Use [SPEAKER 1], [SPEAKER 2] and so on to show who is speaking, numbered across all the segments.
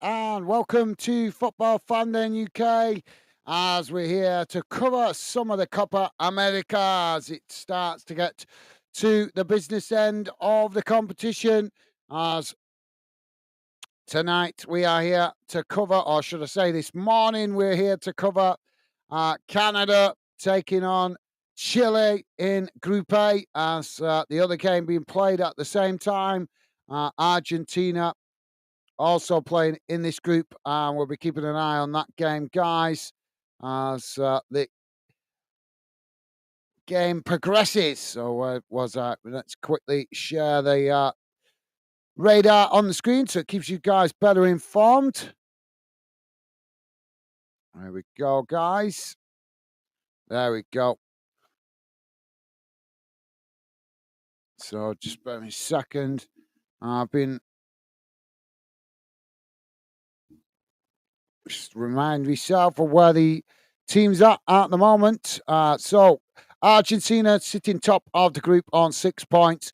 [SPEAKER 1] and welcome to Football Fandom UK as we're here to cover some of the Copa America as it starts to get to the business end of the competition. As tonight we are here to cover, or should I say this morning, we're here to cover Canada taking on Chile in Group A as the other game being played at the same time. Argentina also playing in this group, and we'll be keeping an eye on that game, guys, as the game progresses. So, let's quickly share the radar on the screen so it keeps you guys better informed. There we go, guys. There we go. So, just bear me a second. I've been just remind myself of where the teams are at the moment. So Argentina sitting top of the group on 6 points.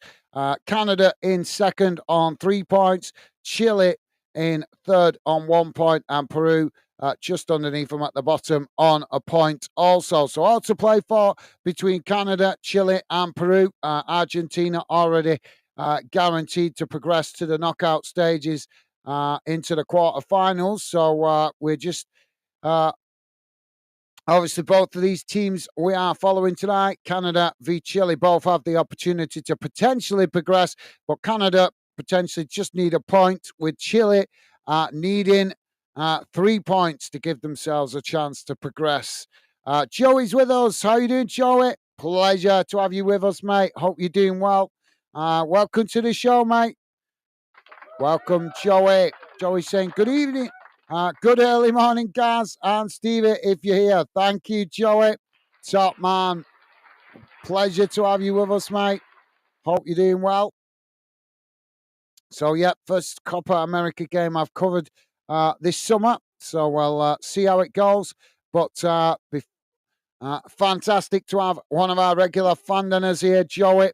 [SPEAKER 1] Canada in second on 3 points. Chile in third on 1 point, and Peru just underneath them at the bottom on a point also. So all to play for between Canada, Chile, and Peru. Argentina already guaranteed to progress to the knockout stages into the quarterfinals. So we're just obviously both of these teams we are following tonight. Canada v Chile both have the opportunity to potentially progress, but Canada potentially just need a point, with Chile needing 3 points to give themselves a chance to progress. Joey's with us. How you doing, Joey? Pleasure to have you with us, mate. Hope you're doing well. Welcome to the show, mate. Welcome, Joey. Joey saying good evening. Good early morning, Gaz and Stevie, if you're here. Thank you, Joey. Top man. Pleasure to have you with us, mate. Hope you're doing well. So, yeah, first Copa America game I've covered this summer. So we'll see how it goes. But fantastic to have one of our regular fandaners here, Joey.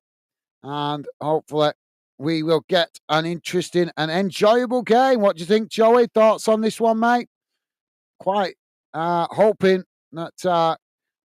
[SPEAKER 1] And hopefully we will get an interesting and enjoyable game. What do you think, Joey? Thoughts on this one, mate? Quite hoping that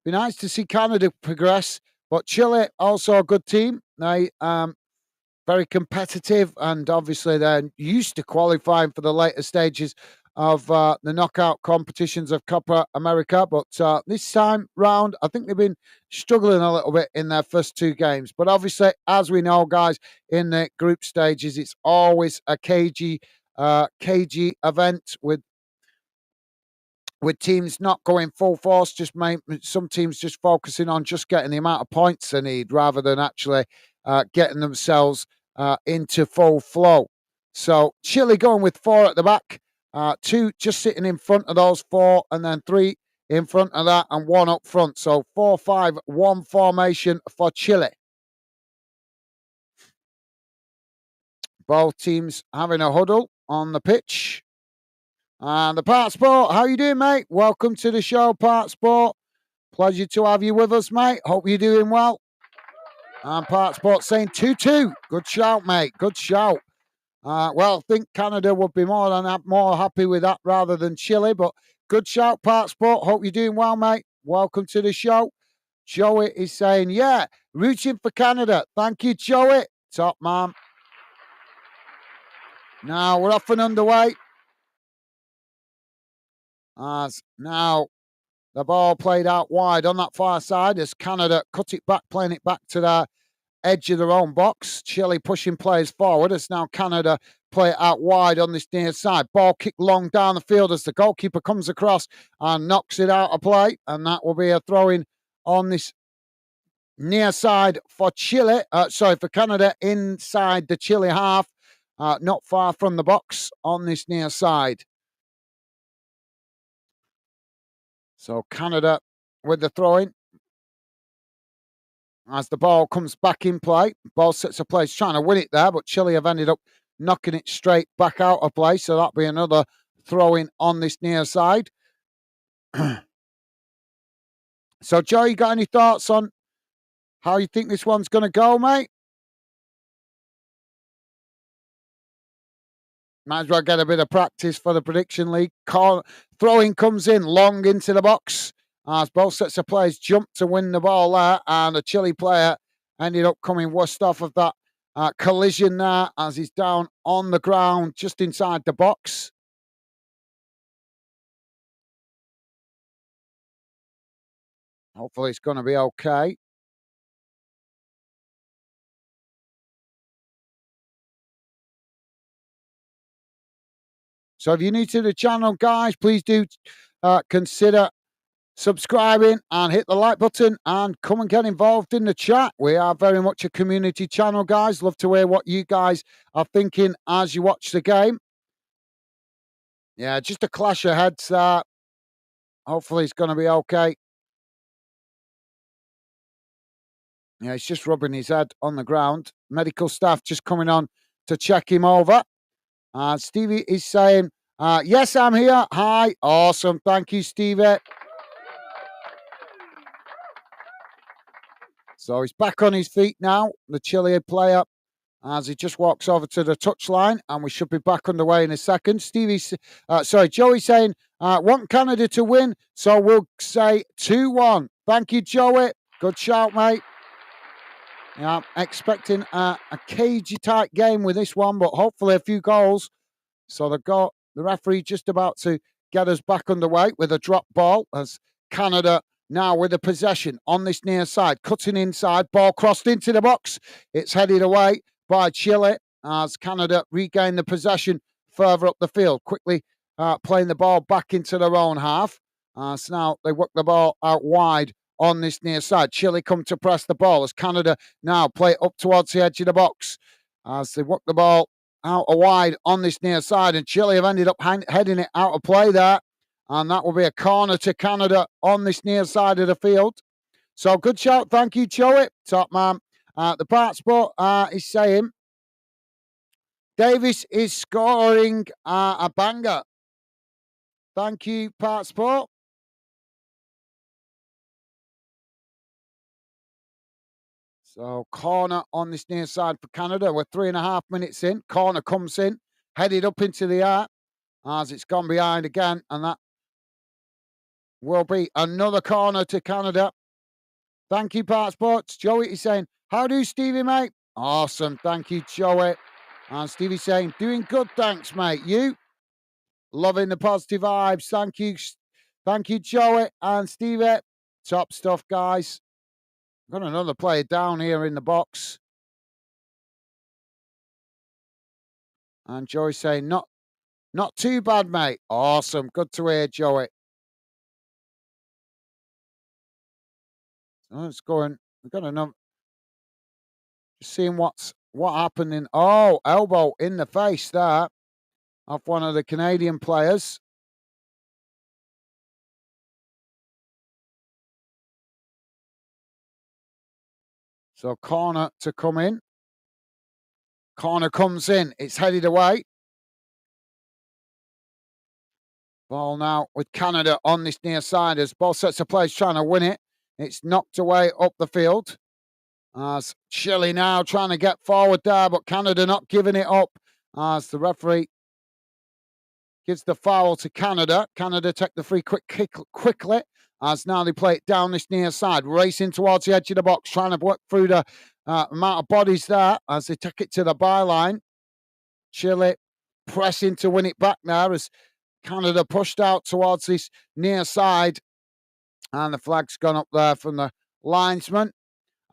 [SPEAKER 1] be nice to see Canada progress, but Chile also a good team. They very competitive, and obviously they're used to qualifying for the later stages of the knockout competitions of Copa America. But this time round, I think they've been struggling a little bit in their first 2 games. But obviously, as we know, guys, in the group stages, it's always a cagey event with teams not going full force, just some teams just focusing on just getting the amount of points they need rather than actually getting themselves into full flow. So Chile going with 4 at the back, 2 just sitting in front of those 4, and then 3 in front of that and 1 up front. So 4-5-1 formation for Chile. Both teams having a huddle on the pitch. And the Part Sport, how you doing, mate? Welcome to the show, Part Sport. Pleasure to have you with us, mate. Hope you're doing well. And Part Sport saying 2-2. Good shout, mate. Good shout. Well, I think Canada would be more happy with that rather than Chile, but good shout, Part Sport. Hope you're doing well, mate. Welcome to the show. Joey is saying, yeah, rooting for Canada. Thank you, Joey. Top man. Now we're off and underway. As now the ball played out wide on that far side as Canada cut it back, playing it back to their edge of their own box. Chile pushing players forward as now Canada play it out wide on this near side. Ball kicked long down the field as the goalkeeper comes across and knocks it out of play. And that will be a throw-in on this near side for Chile. For Canada inside the Chile half. Not far from the box on this near side. So Canada with the throw-in. As the ball comes back in play, ball sets a place, trying to win it there, but Chile have ended up knocking it straight back out of play. So that'll be another throw-in on this near side. So, Joe, you got any thoughts on how you think this one's going to go, mate? Might as well get a bit of practice for the prediction league. Throwing comes in long into the box as both sets of players jumped to win the ball there, and the Chile player ended up coming worst off of that collision there as he's down on the ground just inside the box. Hopefully it's going to be okay. So if you're new to the channel, guys, please do consider subscribing and hit the like button and come and get involved in the chat. We are very much a community channel, guys. Love to hear what you guys are thinking as you watch the game. Yeah, just a clash of heads there. Hopefully it's going to be okay. Yeah, he's just rubbing his head on the ground. Medical staff just coming on to check him over. Stevie is saying, yes, I'm here. Hi. Awesome. Thank you, Stevie. So he's back on his feet now, the Chile player, as he just walks over to the touchline, and we should be back underway in a second. Joey's saying, want Canada to win, so we'll say 2-1. Thank you, Joey. Good shout, mate. Yeah, expecting a cagey-type game with this one, but hopefully a few goals. So the referee just about to get us back underway with a drop ball as Canada now with the possession on this near side, cutting inside, ball crossed into the box. It's headed away by Chile as Canada regain the possession further up the field, quickly playing the ball back into their own half. So now they work the ball out wide on this near side. Chile come to press the ball as Canada now play up towards the edge of the box as they work the ball out wide on this near side, and Chile have ended up heading it out of play there, and that will be a corner to Canada on this near side of the field. So good shout, thank you, Joey, top man. The part sport is saying Davis is scoring a banger. Thank you, part sport. So corner on this near side for Canada. We're 3.5 minutes in. Corner comes in, headed up into the air as it's gone behind again, and that will be another corner to Canada. Thank you, Part Sports. Joey is saying, how do Stevie, mate? Awesome. Thank you, Joey. And Stevie saying, doing good, thanks, mate. You? Loving the positive vibes. Thank you. Thank you, Joey and Stevie. Top stuff, guys. Got another player down here in the box. And Joey saying, not too bad, mate. Awesome. Good to hear, Joey. So it's going. We've got another. Just seeing what happened in. Oh, elbow in the face there of one of the Canadian players. So corner to come in. Corner comes in. It's headed away. Ball now with Canada on this near side as both sets of players trying to win it. It's knocked away up the field. As Chile now trying to get forward there, but Canada not giving it up as the referee gives the foul to Canada. Canada take the free quickly as now they play it down this near side, racing towards the edge of the box, trying to work through the amount of bodies there as they take it to the byline. Chile pressing to win it back now as Canada pushed out towards this near side, and the flag's gone up there from the linesman.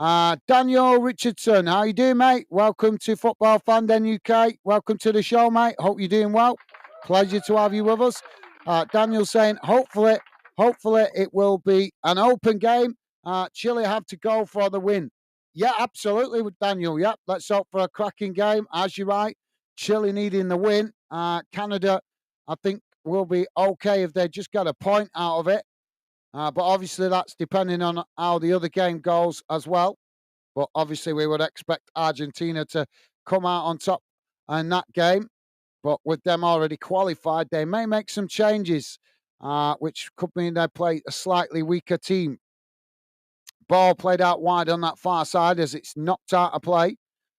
[SPEAKER 1] Daniel Richardson, how you doing, mate? Welcome to Football Fan Den UK. Welcome to the show, mate. Hope you're doing well. Pleasure to have you with us. Daniel saying, hopefully it will be an open game. Chile have to go for the win. Yeah, absolutely, with Daniel. Yeah, let's hope for a cracking game. As you're right, Chile needing the win. Canada, I think, will be okay if they just get a point out of it. But obviously, that's depending on how the other game goes as well. But obviously, we would expect Argentina to come out on top in that game. But with them already qualified, they may make some changes, which could mean they play a slightly weaker team. Ball played out wide on that far side as it's knocked out of play.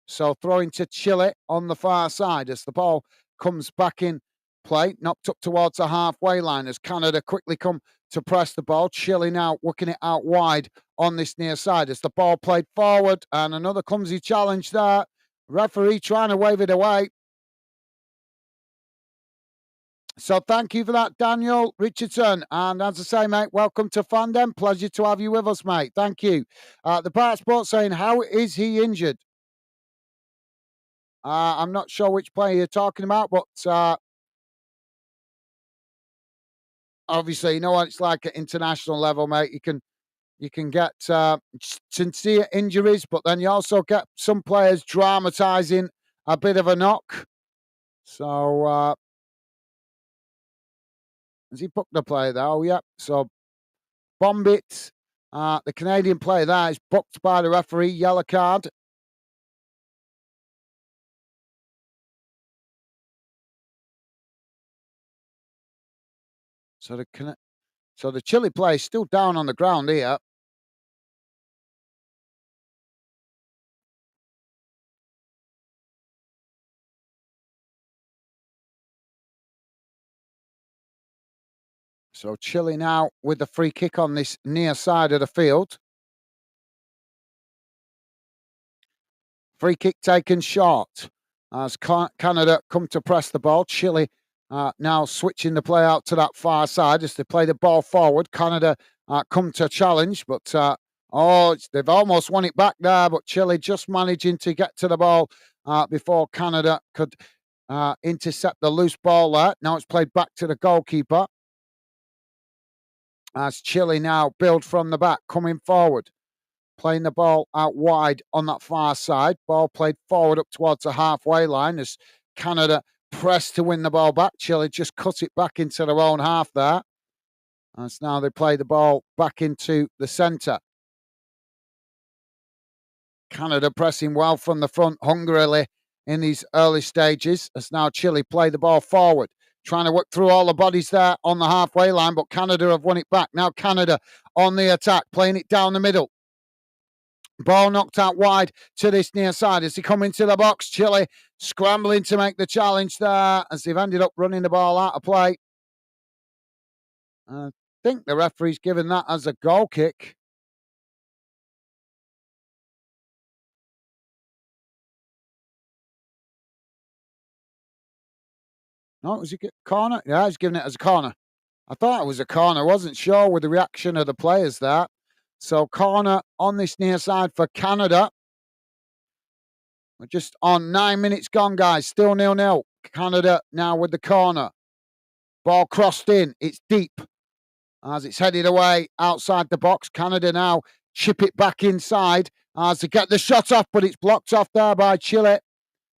[SPEAKER 1] So throwing to Chile on the far side as the ball comes back in play, knocked up towards the halfway line as Canada quickly come to press the ball. Chile now working it out wide on this near side as the ball played forward, and another clumsy challenge there. Referee trying to wave it away. So thank you for that, Daniel Richardson. And as I say, mate, welcome to Fandom. Pleasure to have you with us, mate. Thank you. The Part Sport saying, how is he injured? I'm not sure which player you're talking about, but obviously, you know what it's like at international level, mate. You can get sincere injuries, but then you also get some players dramatising a bit of a knock. So has he booked the player there? Oh, yeah. So Bombit, the Canadian player there, is booked by the referee, yellow card. So the Chile player is still down on the ground here. So Chile now with the free kick on this near side of the field. Free kick taken short as Canada come to press the ball. Chile now switching the play out to that far side as they play the ball forward. Canada come to challenge, but they've almost won it back there. But Chile just managing to get to the ball before Canada could intercept the loose ball there. Now it's played back to the goalkeeper as Chile now build from the back, coming forward. Playing the ball out wide on that far side. Ball played forward up towards the halfway line as Canada pressed to win the ball back. Chile just cut it back into their own half there. As now they play the ball back into the centre. Canada pressing well from the front, hungrily in these early stages. As now Chile play the ball forward. Trying to work through all the bodies there on the halfway line, but Canada have won it back. Now Canada on the attack, playing it down the middle. Ball knocked out wide to this near side as they come into the box. Chile scrambling to make the challenge there as they've ended up running the ball out of play. I think the referee's given that as a goal kick. No, was it corner? Yeah, he's giving it as a corner. I thought it was a corner. I wasn't sure with the reaction of the players there. So corner on this near side for Canada. We're just on 9 minutes gone, guys. Still 0-0. Canada now with the corner. Ball crossed in. It's deep as it's headed away outside the box. Canada now chip it back inside as they get the shot off, but it's blocked off there by Chile.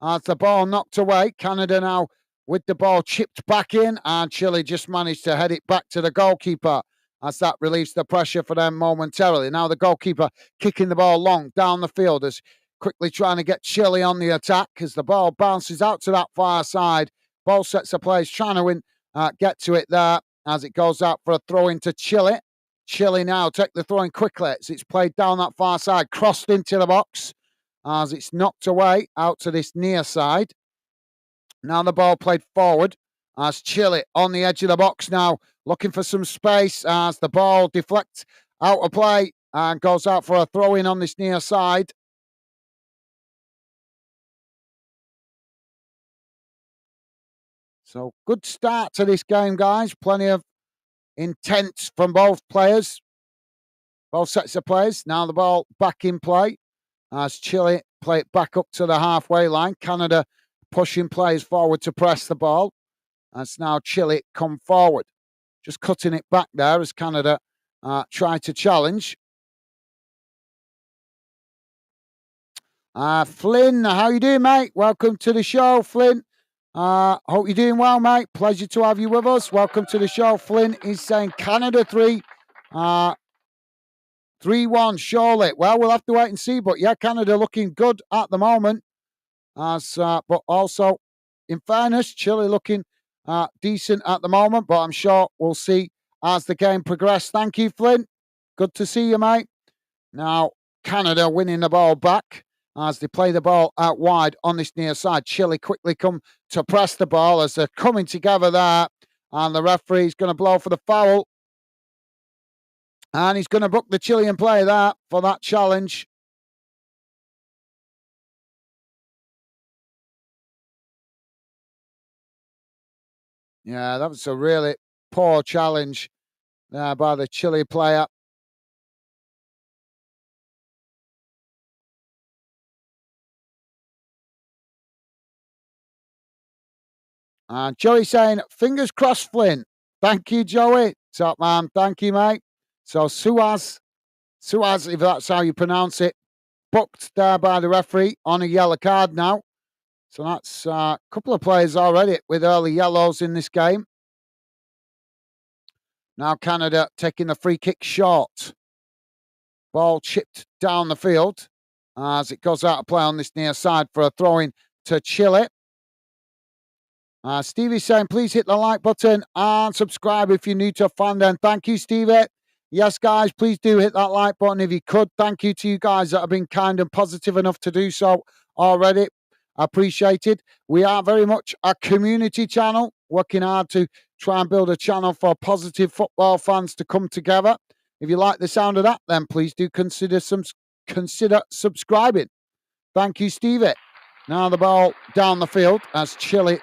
[SPEAKER 1] As the ball knocked away, Canada now with the ball chipped back in, and Chile just managed to head it back to the goalkeeper as that relieves the pressure for them momentarily. Now the goalkeeper kicking the ball long down the field as quickly trying to get Chile on the attack as the ball bounces out to that far side. Ball sets the place, trying to win, get to it there as it goes out for a throw into Chile. Chile now take the throw in quickly as it's played down that far side, crossed into the box as it's knocked away out to this near side. Now the ball played forward as Chile on the edge of the box now, looking for some space as the ball deflects out of play and goes out for a throw in on this near side. So good start to this game, guys. Plenty of intent from both players, both sets of players. Now the ball back in play as Chile play it back up to the halfway line. Canada pushing players forward to press the ball. As now Chile come forward. Just cutting it back there as Canada try to challenge. Flynn, how you doing, mate? Welcome to the show, Flynn. Hope you're doing well, mate. Pleasure to have you with us. Welcome to the show. Flynn is saying Canada 3, 3-1, surely. Well, we'll have to wait and see. But yeah, Canada looking good at the moment. But also, in fairness, Chile looking decent at the moment. But I'm sure we'll see as the game progresses. Thank you, Flynn. Good to see you, mate. Now, Canada winning the ball back as they play the ball out wide on this near side. Chile quickly come to press the ball as they're coming together there. And the referee's going to blow for the foul. And he's going to book the Chilean player there for that challenge. Yeah, that was a really poor challenge there by the Chile player. And Joey saying, fingers crossed, Flynn. Thank you, Joey. Top man. Thank you, mate. So Suaz, if that's how you pronounce it, booked there by the referee on a yellow card now. So that's a couple of players already with early yellows in this game. Now Canada taking the free kick short. Ball chipped down the field as it goes out of play on this near side for a throw-in to Chile. Stevie's saying, please hit the like button and subscribe if you're new to Fandom. Thank you, Stevie. Yes, guys, please do hit that like button if you could. Thank you to you guys that have been kind and positive enough to do so already. Appreciated. We are very much a community channel, working hard to try and build a channel for positive football fans to come together. If you like the sound of that, then please do consider subscribing. Thank you, Stevie. Now the ball down the field as Chile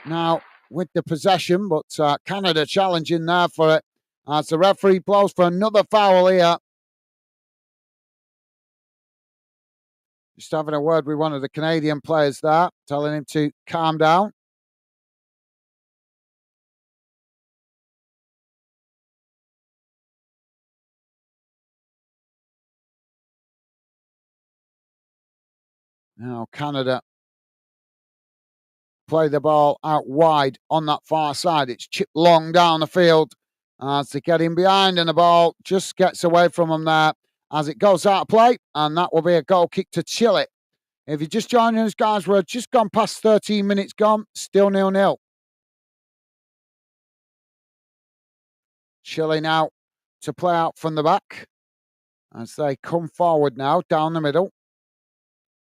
[SPEAKER 1] now with the possession, but Canada challenging there for it as the referee blows for another foul here. Just having a word with one of the Canadian players there, telling him to calm down. Now Canada play the ball out wide on that far side. It's chipped long down the field as they get in behind, and the ball just gets away from them there as it goes out of play, and that will be a goal kick to Chile. If you're just joining us, guys, we're just gone past 13 minutes gone, still 0-0. Chile now to play out from the back as they come forward now down the middle.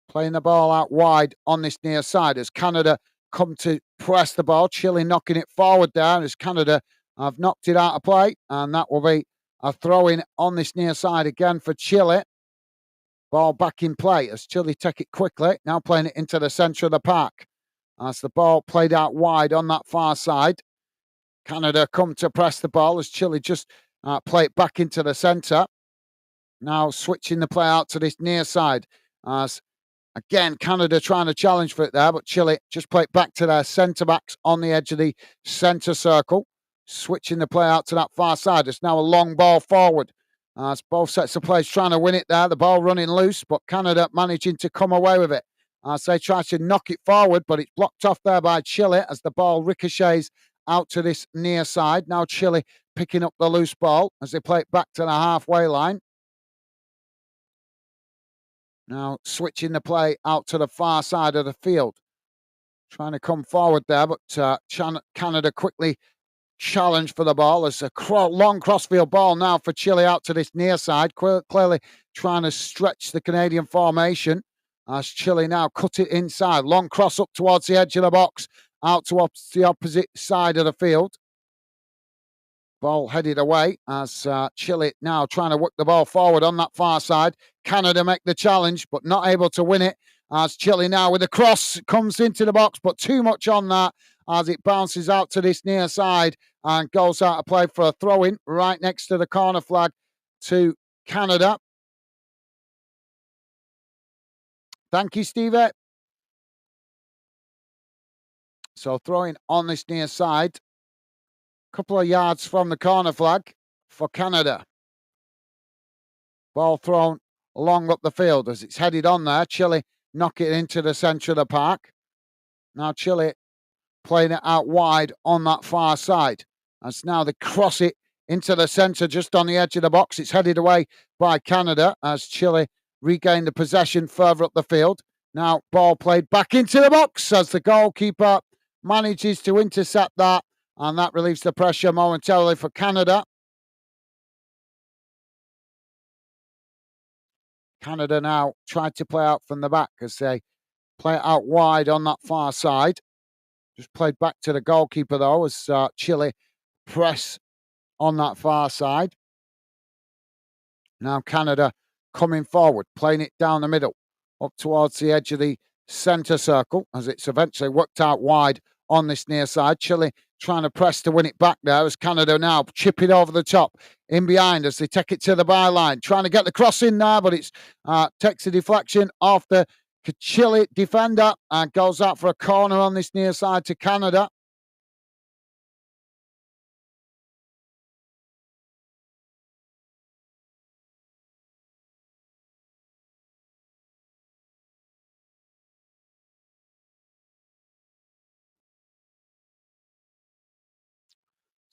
[SPEAKER 1] Playing the ball out wide on this near side as Canada come to press the ball. Chile knocking it forward down as Canada have knocked it out of play. And that will be a throw-in on this near side again for Chile. Ball back in play as Chile take it quickly. Now playing it into the centre of the park. As the ball played out wide on that far side. Canada come to press the ball as Chile just play it back into the centre. Now switching the play out to this near side as again, Canada trying to challenge for it there, but Chile just play it back to their centre-backs on the edge of the centre circle. Switching the play out to that far side. It's now a long ball forward. As both sets of players trying to win it there. The ball running loose, but Canada managing to come away with it. As they try to knock it forward, but it's blocked off there by Chile as the ball ricochets out to this near side. Now Chile picking up the loose ball as they play it back to the halfway line. Now switching the play out to the far side of the field. Trying to come forward there, but Canada quickly challenge for the ball. There's a long crossfield ball now for Chile out to this near side. Clearly trying to stretch the Canadian formation as Chile now cut it inside. Long cross up towards the edge of the box, out towards the opposite side of the field. Ball headed away as Chile now trying to work the ball forward on that far side. Canada make the challenge, but not able to win it. As Chile now with a cross comes into the box, but too much on that as it bounces out to this near side and goes out of play for a throw-in right next to the corner flag to Canada. Thank you, Stevie. So throwing on this near side. Couple of yards from the corner flag for Canada. Ball thrown along up the field as it's headed on there. Chile knock it into the centre of the park. Now Chile playing it out wide on that far side. As now they cross it into the centre just on the edge of the box. It's headed away by Canada as Chile regain the possession further up the field. Now ball played back into the box as the goalkeeper manages to intercept that. And that relieves the pressure momentarily for Canada. Canada now tried to play out from the back as they play it out wide on that far side. Just played back to the goalkeeper, though, as Chile press on that far side. Now Canada coming forward, playing it down the middle, up towards the edge of the centre circle, as it's eventually worked out wide on this near side. Chile trying to press to win it back there as Canada now chip it over the top in behind as they take it to the byline, trying to get the cross in there, but it's takes a deflection off the Chile defender and goes out for a corner on this near side to Canada.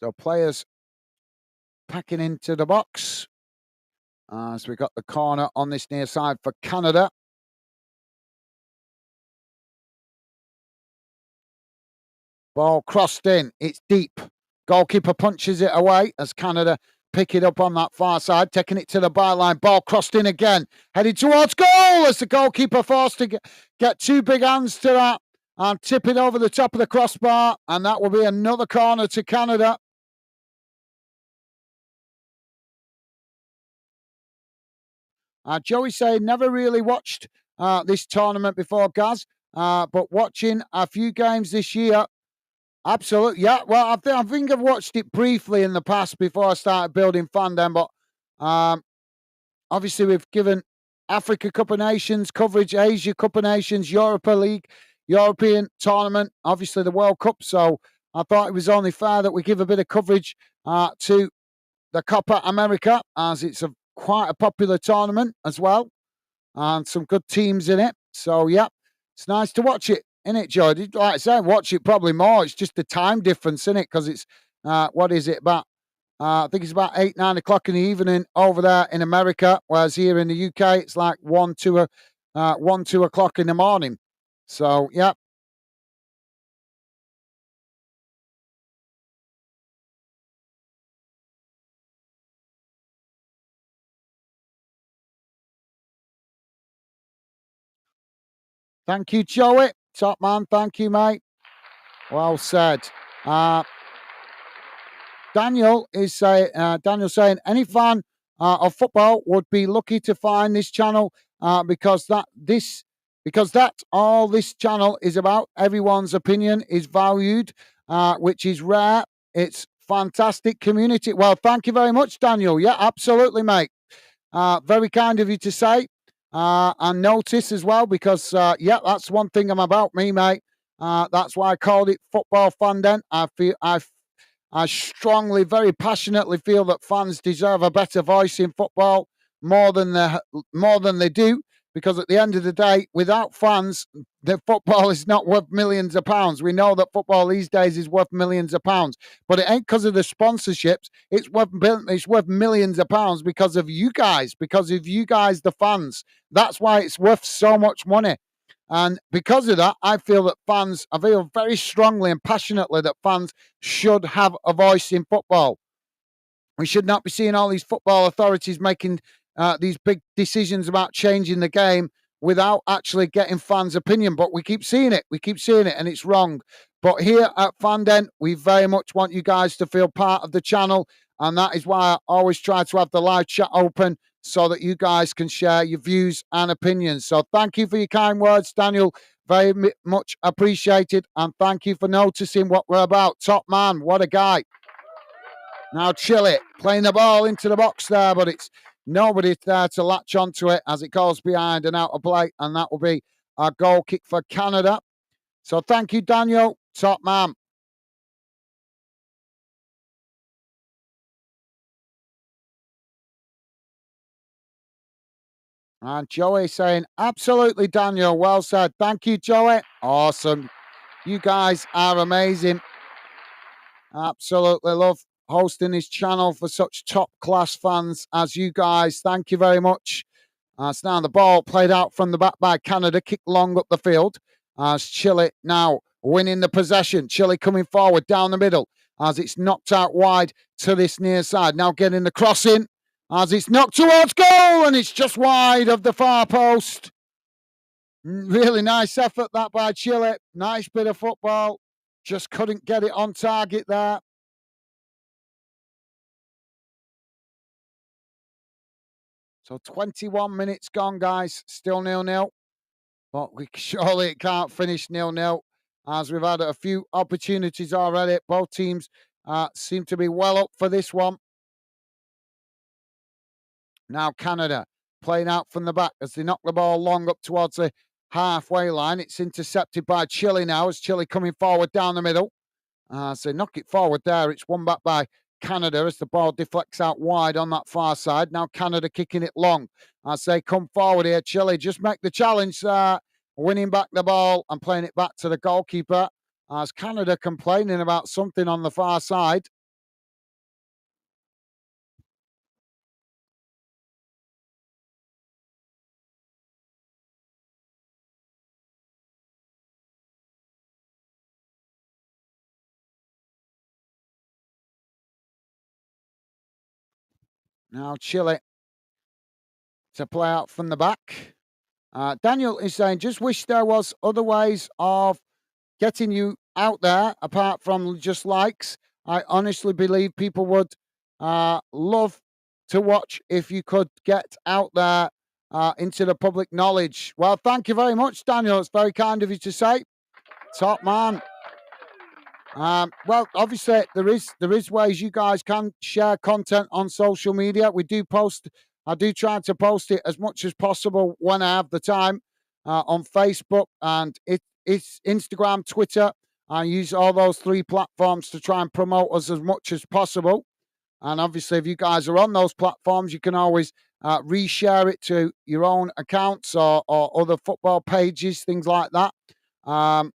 [SPEAKER 1] So players packing into the box as we got the corner on this near side for Canada. Ball crossed in. It's deep. Goalkeeper punches it away as Canada pick it up on that far side, taking it to the byline. Ball crossed in again. Headed towards goal as the goalkeeper forced to get two big hands to that and tip it over the top of the crossbar. And that will be another corner to Canada. Joey saying, never really watched this tournament before, Gaz, but watching a few games this year. Absolutely, yeah. Well, I think I've watched it briefly in the past before I started building fandom, but obviously we've given Africa Cup of Nations coverage, Asia Cup of Nations, Europa League, European tournament, obviously the World Cup. So I thought it was only fair that we give a bit of coverage to the Copa America, as it's quite a popular tournament as well, and some good teams in it. So yeah, it's nice to watch it. In it, Joe? Like I said, watch it probably more. It's just the time difference in it because it's what is it about? I think it's about 8, 9 o'clock in the evening over there in America, whereas here in the UK it's like 1, 2 o'clock in the morning. So yeah. Thank you, Joey. Top man. Thank you, mate. Well said. Daniel is saying, any fan of football would be lucky to find this channel because that all this channel is about. Everyone's opinion is valued, which is rare. It's fantastic community. Well, thank you very much, Daniel. Yeah, absolutely, mate. Very kind of you to say and notice as well because yeah, that's one thing I'm about, me, mate. That's why I called it Football Fandom. I strongly, very passionately feel that fans deserve a better voice in football more than they do. Because at the end of the day, without fans, the football is not worth millions of pounds. We know that football these days is worth millions of pounds, but it ain't because of the sponsorships. It's worth millions of pounds because of you guys, the fans. That's why it's worth so much money. And because of that, I feel very strongly and passionately that fans should have a voice in football. We should not be seeing all these football authorities making these big decisions about changing the game without actually getting fans' opinion. But we keep seeing it, and it's wrong. But here at Fandom, we very much want you guys to feel part of the channel, and that is why I always try to have the live chat open so that you guys can share your views and opinions. So thank you for your kind words, Daniel. Very much appreciated, and thank you for noticing what we're about. Top man, what a guy. Now Chile playing the ball into the box there, but it's nobody there to latch onto it as it goes behind and out of play, and that will be a goal kick for Canada. So thank you, Daniel. Top man. And Joey saying, absolutely, Daniel. Well said. Thank you, Joey. Awesome. You guys are amazing. Absolutely love hosting this channel for such top class fans as you guys. Thank you very much. So now the ball played out from the back by Canada, kicked long up the field. As Chile now winning the possession. Chile coming forward down the middle as it's knocked out wide to this near side. Now getting the cross in. as it's knocked towards goal and it's just wide of the far post. Really nice effort that by Chile. Nice bit of football. Just couldn't get it on target there. So 21 minutes gone, guys. Still 0-0. But we surely it can't finish 0-0 as we've had a few opportunities already. Both teams seem to be well up for this one. Now Canada playing out from the back as they knock the ball long up towards the halfway line. It's intercepted by Chile now as Chile coming forward down the middle. So knock it forward there. It's won back by Canada as the ball deflects out wide on that far side. Now Canada kicking it long as they come forward here. Chile just make the challenge there, winning back the ball and playing it back to the goalkeeper as Canada complaining about something on the far side. Now Chile to play out from the back. Daniel is saying, just wish there was other ways of getting you out there apart from just likes. I honestly believe people would love to watch if you could get out there into the public knowledge. Well, thank you very much, Daniel. It's very kind of you to say. Top man. Well, obviously there is ways you guys can share content on social media. We do post. I do try to post it as much as possible when I have the time on Facebook and it's Instagram, Twitter. I use all those three platforms to try and promote us as much as possible. And obviously, if you guys are on those platforms, you can always reshare it to your own accounts or other football pages, things like that. Um,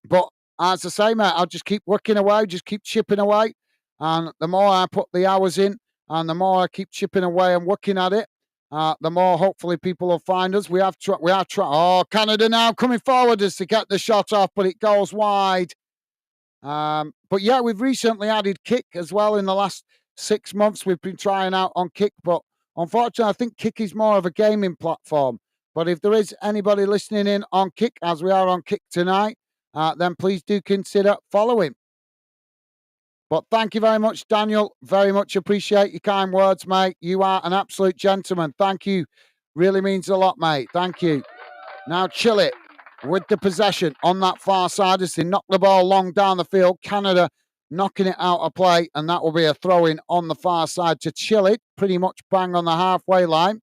[SPEAKER 1] but as I say, mate, I'll just keep working away, just keep chipping away. And the more I put the hours in and the more I keep chipping away and working at it, the more hopefully people will find us. We are trying. Oh, Canada now coming forward as to get the shot off, but it goes wide. But yeah, we've recently added Kick as well in the last 6 months. We've been trying out on Kick, but unfortunately, I think Kick is more of a gaming platform. But if there is anybody listening in on Kick, as we are on Kick tonight, then please do consider following. But thank you very much, Daniel. Very much appreciate your kind words, mate. You are an absolute gentleman. Thank you. Really means a lot, mate. Thank you. Now, Chile with the possession on that far side as they knock the ball long down the field. Canada knocking it out of play, and that will be a throw in on the far side to Chile, pretty much bang on the halfway line.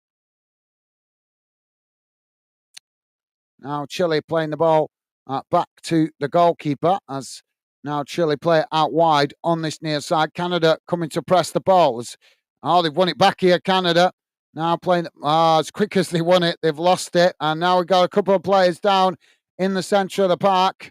[SPEAKER 1] Now, Chile playing the ball back to the goalkeeper as now Chile play it out wide on this near side. Canada coming to press the ball. They've won it back here, Canada. Now playing as quick as they won it, they've lost it. And now we've got a couple of players down in the centre of the park.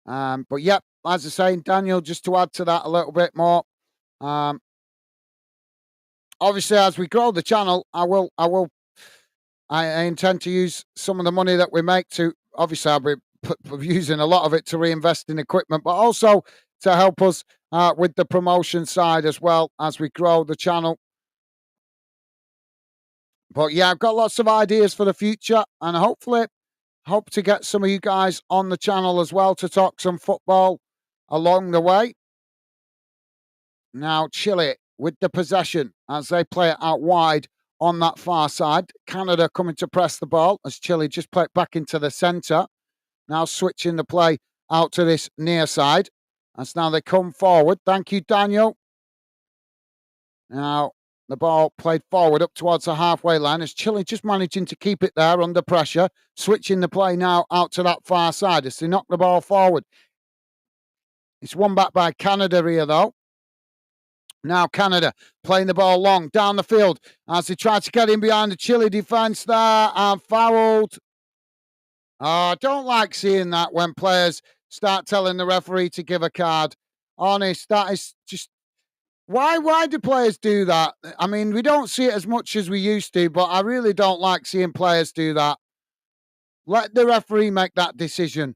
[SPEAKER 1] But yeah, as I say, Daniel, just to add to that a little bit more. Obviously, as we grow the channel, I intend to use some of the money that we make to, obviously, I'll be using a lot of it to reinvest in equipment, but also to help us with the promotion side as well as we grow the channel. But yeah, I've got lots of ideas for the future and hopefully hope to get some of you guys on the channel as well to talk some football along the way. Now, Chile with the possession as they play it out wide on that far side. Canada coming to press the ball as Chile just play it back into the centre. Now switching the play out to this near side. As now they come forward. Thank you, Daniel. Now the ball played forward up towards the halfway line as Chile just managing to keep it there under pressure. Switching the play now out to that far side as they knock the ball forward. It's won back by Canada here though. Now Canada playing the ball long down the field as they try to get in behind the Chile defence there and fouled. I don't like seeing that when players start telling the referee to give a card. Honest, that is just why do players do that? I mean, we don't see it as much as we used to, but I really don't like seeing players do that. Let the referee make that decision.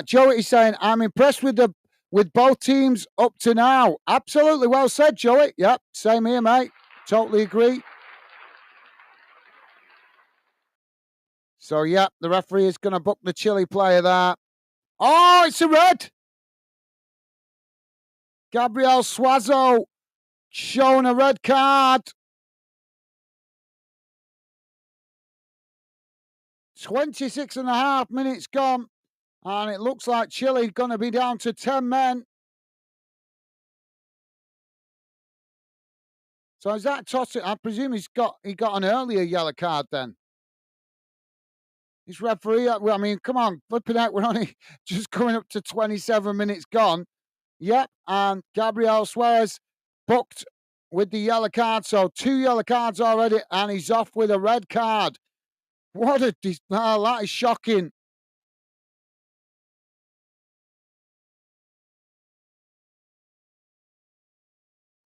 [SPEAKER 1] Joey is saying, I'm impressed with both teams up to now. Absolutely well said, Joey. Yep, same here, mate. Totally agree. So, yep, the referee is going to book the Chile player there. Oh, it's a red. Gabriel Suazo shown a red card. 26 and a half minutes gone. And it looks like Chile going to be down to 10 men. So is that tossing? I presume he got an earlier yellow card then. This referee, I mean, come on, flipping out. We're only just coming up to 27 minutes gone. Yep, and Gabriel Suarez booked with the yellow card. So 2 yellow cards already, and he's off with a red card. What a that is shocking.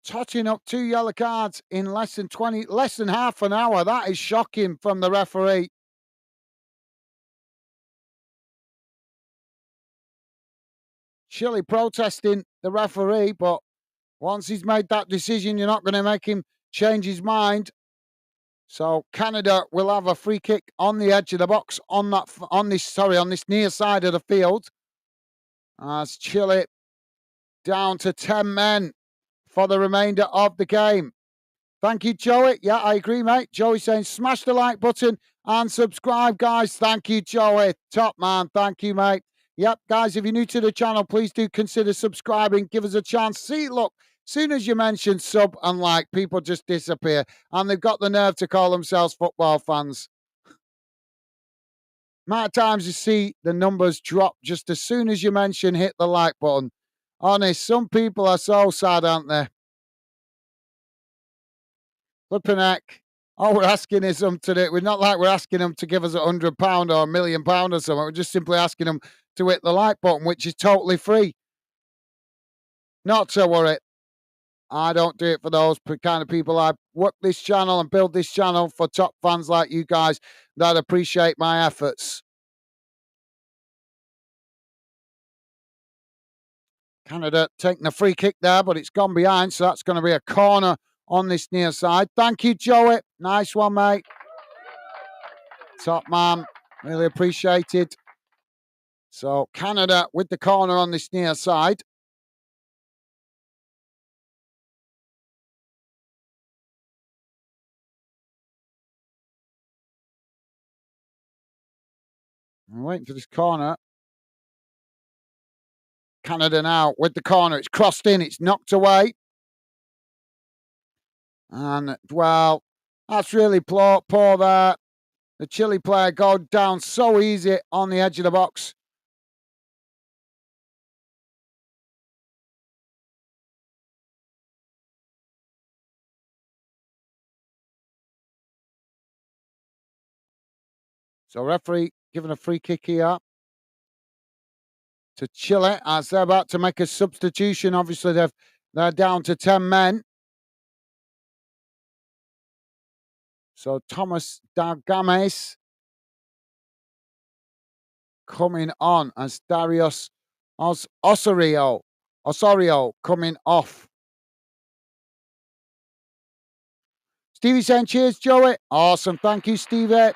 [SPEAKER 1] Totting up 2 yellow cards in less than half an hour. That is shocking from the referee. Chile protesting the referee, but once he's made that decision, you're not going to make him change his mind. So Canada will have a free kick on the edge of the box on this near side of the field. As Chile down to 10 men for the remainder of the game. Thank you, Joey. Yeah, I agree, mate. Joey saying smash the like button and subscribe, guys. Thank you, Joey. Top man. Thank you, mate. Yep, guys, if you're new to the channel, please do consider subscribing. Give us a chance. See, look, soon as you mention sub and like, people just disappear. And they've got the nerve to call themselves football fans. Amount of times you see the numbers drop just as soon as you mention hit the like button. Honest, some people are so sad, aren't they? Flipping heck. All we're asking is them to do. We're not like we're asking them to give us £100 or £1 million or something. We're just simply asking them to hit the like button, which is totally free. Not to worry. I don't do it for those kind of people. I work this channel and build this channel for top fans like you guys that appreciate my efforts. Canada taking a free kick there, but it's gone behind, so that's going to be a corner on this near side. Thank you, Joey. Nice one, mate. Top man. Really appreciated. So Canada with the corner on this near side. I'm waiting for this corner. Canada now with the corner. It's crossed in. It's knocked away. And, well, that's really poor there. The Chile player go down so easy on the edge of the box. So referee giving a free kick here to Chile as they're about to make a substitution. Obviously, they're down to 10 men. So Thomas Dargames coming on as Darius Osorio coming off. Stevie saying, cheers, Joey. Awesome. Thank you, Stevie.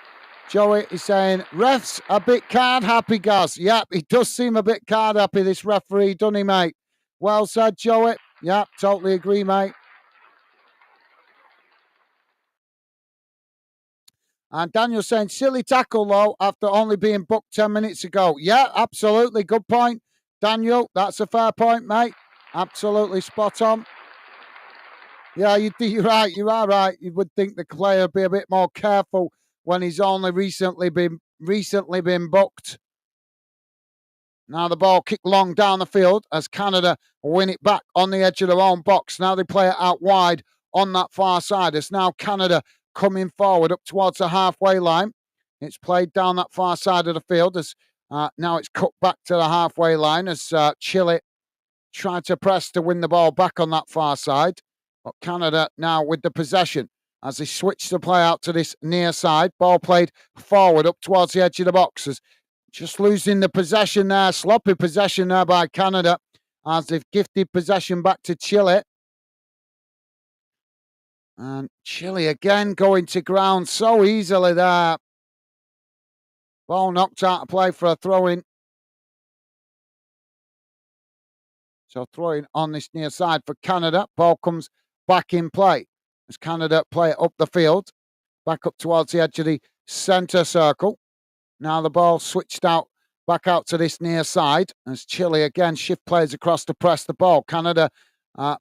[SPEAKER 1] Joey is saying, refs a bit card happy, Gaz. Yep, he does seem a bit card happy, this referee, doesn't he, mate? Well said, Joey. Yep, totally agree, mate. And Daniel saying, silly tackle, though, after only being booked 10 minutes ago. Yeah, absolutely. Good point. Daniel, that's a fair point, mate. Absolutely spot on. Yeah, you're right. You are right. You would think the player would be a bit more careful when he's only recently been booked. Now the ball kicked long down the field as Canada win it back on the edge of their own box. Now they play it out wide on that far side. It's now Canada coming forward up towards the halfway line. It's played down that far side of the field as now it's cut back to the halfway line as Chile tried to press to win the ball back on that far side. But Canada now with the possession. as they switch the play out to this near side. Ball played forward up towards the edge of the boxes. Just losing the possession there. Sloppy possession there by Canada as they've gifted possession back to Chile. And Chile again going to ground so easily there. Ball knocked out of play for a throw-in. So throwing on this near side for Canada. Ball comes back in play as Canada play it up the field. Back up towards the edge of the centre circle. Now the ball switched out, back out to this near side as Chile again shift players across to press the ball. Canada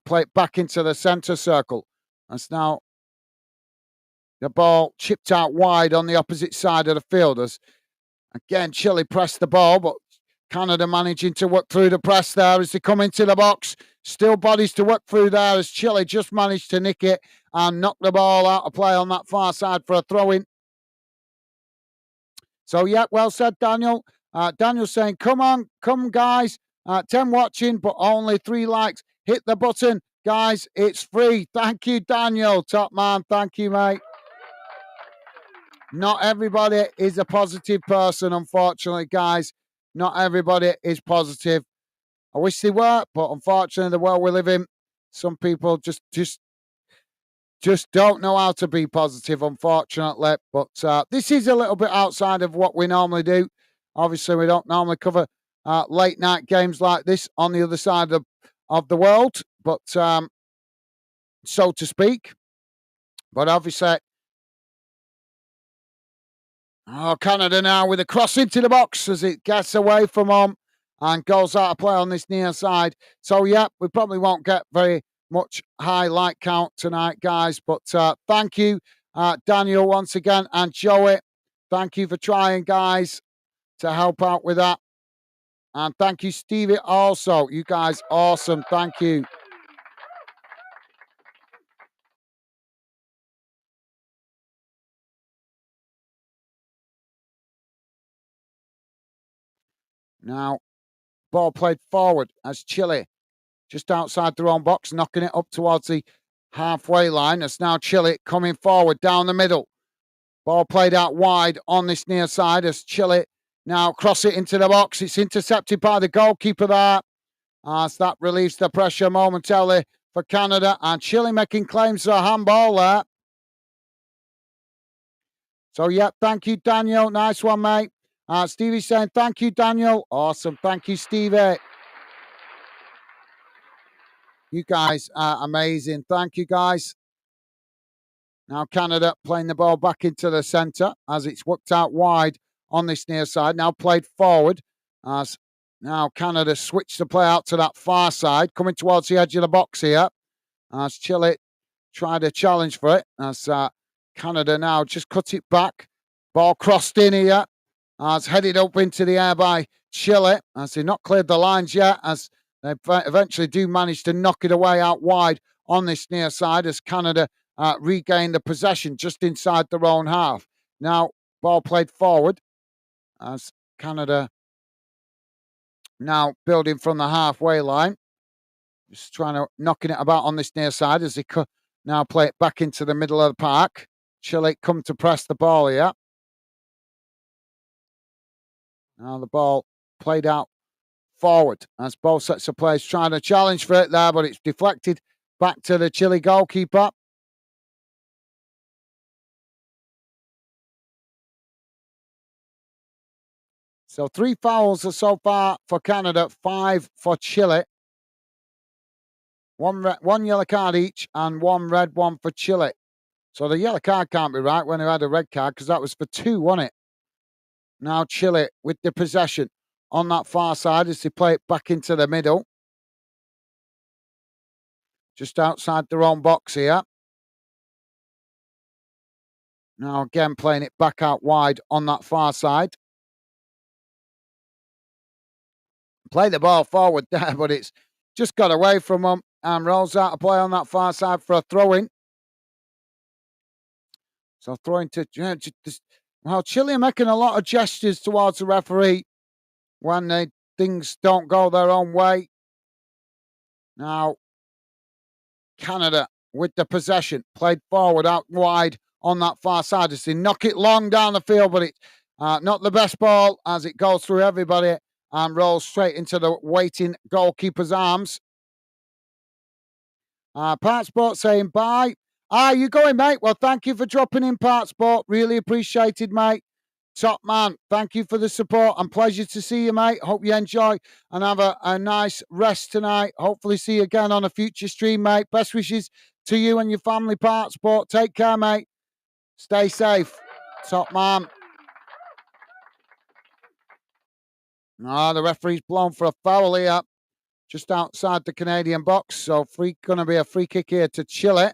[SPEAKER 1] play it back into the centre circle. As now the ball chipped out wide on the opposite side of the field. As again, Chile pressed the ball, but Canada managing to work through the press there as they come into the box. Still bodies to work through there as Chile just managed to nick it and knock the ball out of play on that far side for a throw-in. So, yeah, well said, Daniel. Daniel's saying, come guys. 10 watching, but only 3 likes. Hit the button, guys. It's free. Thank you, Daniel. Top man. Thank you, mate. Not everybody is a positive person, unfortunately, guys. Not everybody is positive. I wish they were, but unfortunately, the world we live in, some people just don't know how to be positive, unfortunately. But this is a little bit outside of what we normally do. Obviously, we don't normally cover late night games like this on the other side of the world, but so to speak. But obviously, Canada now with a cross into the box as it gets away from home and goes out of play on this near side. So, yeah, we probably won't get very much high like count tonight, guys. But thank you, Daniel, once again, and Joey. Thank you for trying, guys, to help out with that. And thank you, Stevie, also. You guys, awesome. Thank you. Now, ball played forward as Chile just outside their own box, knocking it up towards the halfway line. It's now Chile coming forward down the middle. Ball played out wide on this near side as Chile now cross it into the box. It's intercepted by the goalkeeper there as that relieves the pressure momentarily for Canada. And Chile making claims for a handball there. So, yeah, thank you, Daniel. Nice one, mate. Stevie saying, thank you, Daniel. Awesome. Thank you, Stevie. You guys are amazing. Thank you, guys. Now Canada playing the ball back into the centre as it's worked out wide on this near side. Now played forward as now Canada switched the play out to that far side, coming towards the edge of the box here as Chile tried a challenge for it. As Canada now just cut it back. Ball crossed in here as headed up into the air by Chile as they've not cleared the lines yet as they eventually do manage to knock it away out wide on this near side as Canada regain the possession just inside their own half. Now, ball played forward as Canada now building from the halfway line. Just trying to knocking it about on this near side as they now play it back into the middle of the park. Chile come to press the ball here. Now the ball played out forward as both sets of players trying to challenge for it there, but it's deflected back to the Chile goalkeeper. So 3 fouls so far for Canada, 5 for Chile. One yellow card each and 1 red one for Chile. So the yellow card can't be right when they had a red card because that was for 2, wasn't it? Now Chile with the possession on that far side as they play it back into the middle. Just outside their own box here. Now again playing it back out wide on that far side. Play the ball forward there, but it's just got away from them and rolls out a play on that far side for a throw-in. So throwing to... Well, Chile are making a lot of gestures towards the referee when things don't go their own way. Now, Canada with the possession. Played forward, out wide on that far side as they knock it long down the field, but it's not the best ball as it goes through everybody and rolls straight into the waiting goalkeeper's arms. Partsport saying bye. You going, mate? Well, thank you for dropping in, Partsport. Really appreciated, mate. Top man. Thank you for the support and pleasure to see you, mate. Hope you enjoy and have a nice rest tonight. Hopefully see you again on a future stream, mate. Best wishes to you and your family, Partsport. Take care, mate. Stay safe. Top man. The referee's blown for a foul here, just outside the Canadian box. So going to be a free kick here to Chile.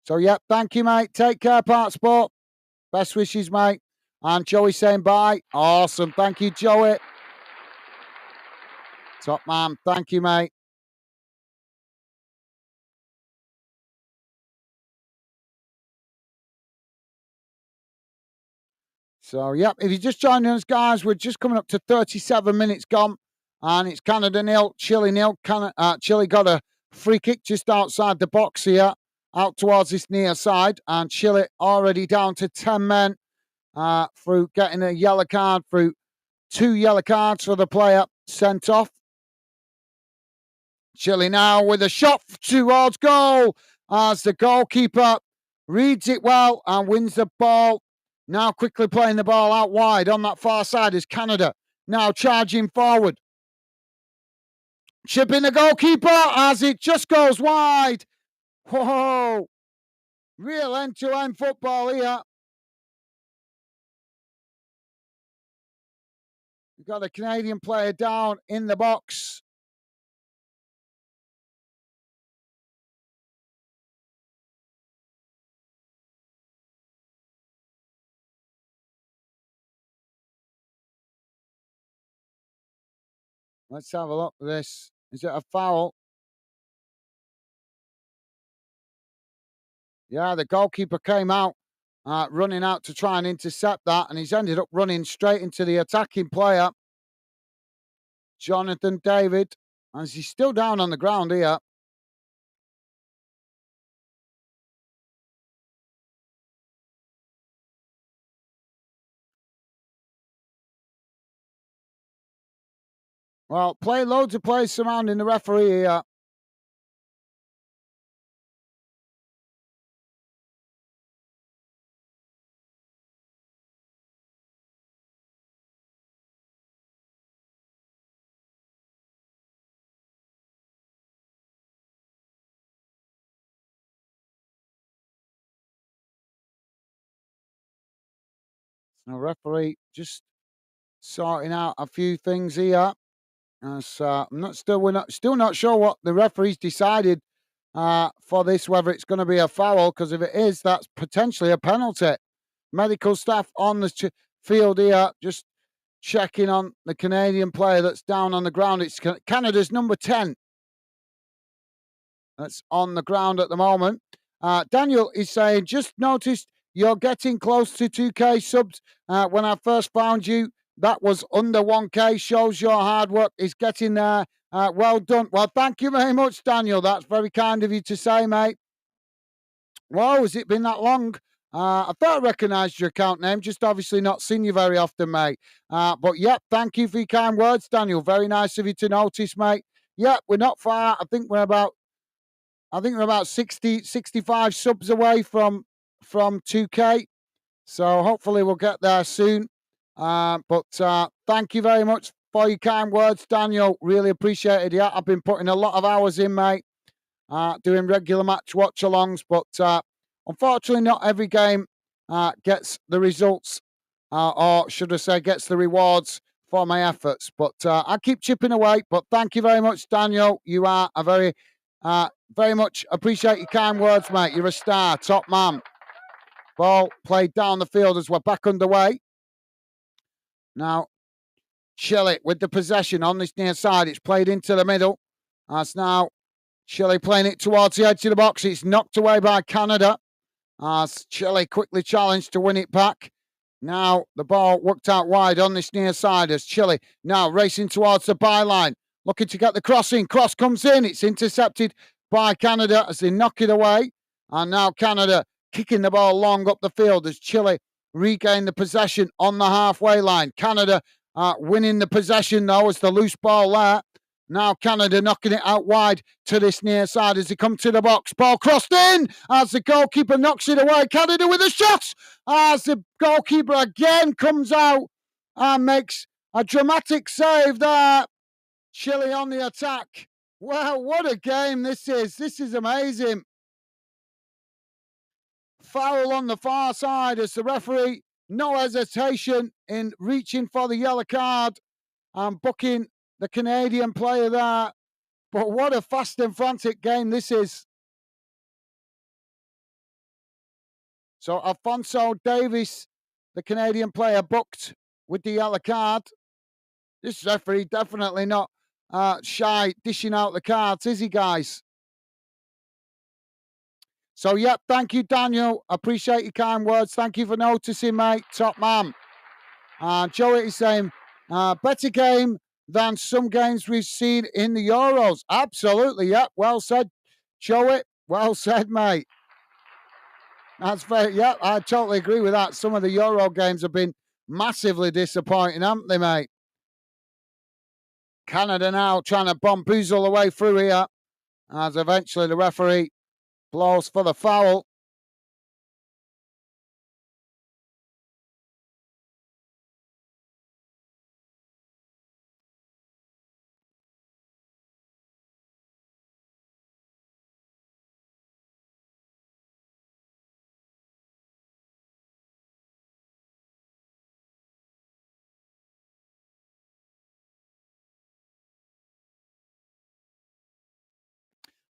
[SPEAKER 1] So, yep, thank you, mate. Take care, Partsport. Best wishes, mate. And Joey saying bye. Awesome. Thank you, Joey. Top man. Thank you, mate. So, yep, if you're just joining us, guys, we're just coming up to 37 minutes gone. And it's Canada 0, Chile 0. Chile got a free kick just outside the box here, out towards this near side. And Chile already down to 10 men through getting a yellow card, through 2 yellow cards for the player sent off. Chile now with a shot towards goal as the goalkeeper reads it well and wins the ball. Now quickly playing the ball out wide on that far side is Canada. Now charging forward. Chipping the goalkeeper as it just goes wide. Whoa. Real end-to-end football here. We've got a Canadian player down in the box. Let's have a look at this. Is it a foul? Yeah, the goalkeeper came out, running out to try and intercept that, and he's ended up running straight into the attacking player, Jonathan David, as he's still down on the ground here. Well, loads of players surrounding the referee here. The referee just sorting out a few things here. As, we're not sure what the referee's decided for this, whether it's going to be a foul, because if it is, that's potentially a penalty. Medical staff on the field here, just checking on the Canadian player that's down on the ground. It's Canada's number 10 that's on the ground at the moment. Daniel is saying, just noticed you're getting close to 2K subs. When I first found you, that was under 1K. Shows your hard work is getting there. Well done. Well, thank you very much, Daniel. That's very kind of you to say, mate. Whoa, has it been that long? I thought I recognised your account name, just obviously not seen you very often, mate. But yeah, thank you for your kind words, Daniel. Very nice of you to notice, mate. Yeah, we're not far. I think we're about 60, 65 subs away from 2K. So hopefully we'll get there soon. But thank you very much for your kind words, Daniel. Really appreciate it. Yeah, I've been putting a lot of hours in, mate, doing regular match watch-alongs. But unfortunately, not every game gets the results, or should I say, gets the rewards for my efforts. But I keep chipping away. But thank you very much, Daniel. You are a very much appreciate your kind words, mate. You're a star, top man. Ball played down the field as we're back underway. Now, Chile with the possession on this near side. It's played into the middle. As now Chile playing it towards the edge of the box. It's knocked away by Canada. As Chile quickly challenged to win it back. Now the ball worked out wide on this near side as Chile now racing towards the byline. looking to get the cross in. Cross comes in. It's intercepted by Canada as they knock it away. And now Canada kicking the ball long up the field as Chile regain the possession on the halfway line. Canada winning the possession, though, as the loose ball there. Now Canada knocking it out wide to this near side as they come to the box. Ball crossed in as the goalkeeper knocks it away. Canada with a shot as the goalkeeper again comes out and makes a dramatic save there. Chile on the attack. Wow, what a game this is. This is amazing. Foul on the far side as the referee, no hesitation in reaching for the yellow card and booking the Canadian player there. But what a fast and frantic game this is. So Alfonso Davies, the Canadian player, booked with the yellow card. This referee definitely not shy dishing out the cards, is he, guys? So, yep, thank you, Daniel. Appreciate your kind words. Thank you for noticing, mate. Top man. And Joey is saying, better game than some games we've seen in the Euros. Absolutely, yep. Well said, Joey. Well said, mate. That's very, yeah, I totally agree with that. Some of the Euro games have been massively disappointing, haven't they, mate? Canada now trying to bamboozle the way through here as eventually the referee blows for the foul.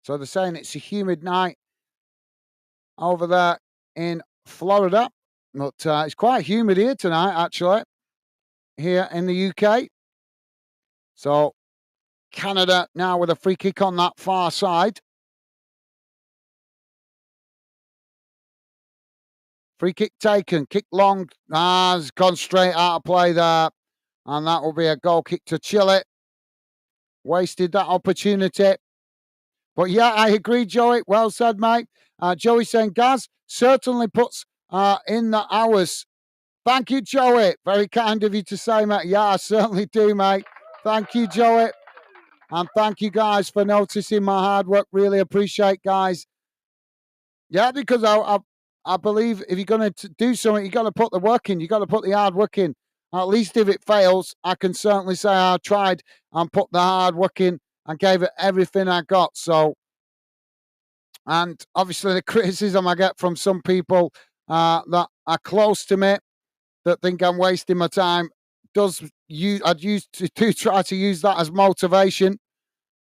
[SPEAKER 1] So they're saying it's a humid night over there in Florida, but it's quite humid here tonight, actually, here in the UK. So Canada now with a free kick on that far side. Free kick taken, kick long, has gone straight out of play there. And that will be a goal kick to Chile. Wasted that opportunity. But yeah, I agree, Joey. Well said, mate. Joey saying, Gaz certainly puts in the hours. Thank you, Joey. Very kind of you to say, mate. Yeah, I certainly do, mate. Thank you, Joey. And thank you, guys, for noticing my hard work. Really appreciate, guys. Yeah, because I believe if you're going to do something, you've got to put the work in. You've got to put the hard work in. At least if it fails, I can certainly say I tried and put the hard work in and gave it everything I got. So, and obviously the criticism I get from some people that are close to me that think I'm wasting my time I'd use to try to use that as motivation,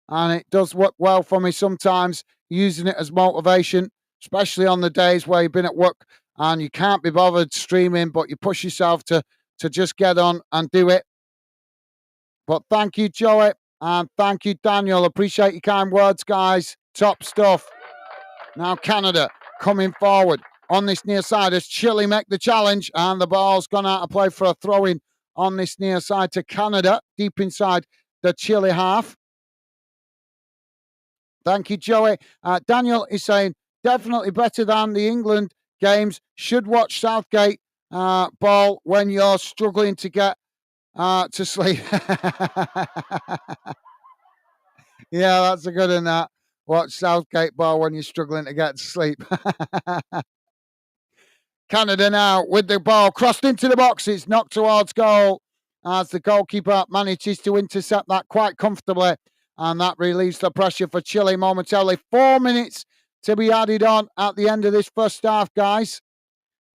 [SPEAKER 1] and it does work well for me sometimes using it as motivation, especially on the days where you've been at work and you can't be bothered streaming, but you push yourself to just get on and do it. But thank you, Joey, and thank you, Daniel. Appreciate your kind words, guys. Top stuff. Now Canada coming forward on this near side as Chile make the challenge, and the ball's gone out of play for a throw-in on this near side to Canada, deep inside the Chile half. Thank you, Joey. Daniel is saying, definitely better than the England games. Should watch Southgate ball when you're struggling to get to sleep. Yeah, that's a good one, that. Watch Southgate ball when you're struggling to get to sleep. Canada now with the ball crossed into the box. It's knocked towards goal as the goalkeeper manages to intercept that quite comfortably. And that relieves the pressure for Chile momentarily. 4 minutes to be added on at the end of this first half, guys.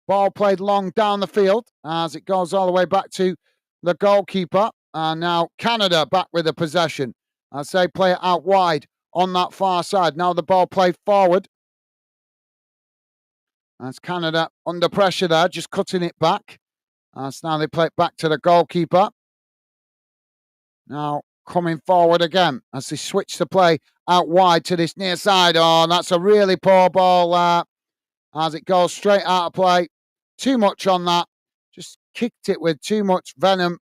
[SPEAKER 1] Ball played long down the field as it goes all the way back to the goalkeeper. And now Canada back with the possession as they play it out wide on that far side. Now the ball played forward. That's Canada under pressure there, just cutting it back. As now they play it back to the goalkeeper. Now coming forward again as they switch the play out wide to this near side. Oh, that's a really poor ball there as it goes straight out of play. Too much on that. Just kicked it with too much venom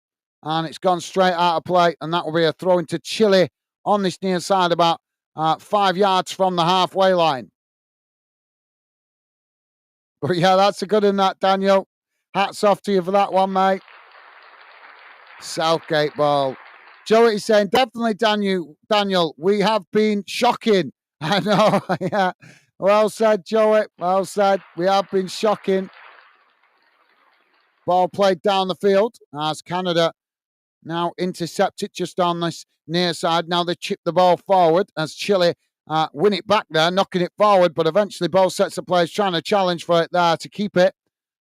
[SPEAKER 1] and it's gone straight out of play, and that will be a throw into Chile on this near side, about 5 yards from the halfway line. But yeah, that's a good one, that, Daniel. Hats off to you for that one, mate. Southgate ball. Joey saying, definitely, Daniel, we have been shocking. I know, yeah. Well said, Joey. Well said. We have been shocking. Ball played down the field as Canada now intercept it just on this near side. Now they chip the ball forward as Chile win it back there, knocking it forward. But eventually both sets of players trying to challenge for it there to keep it.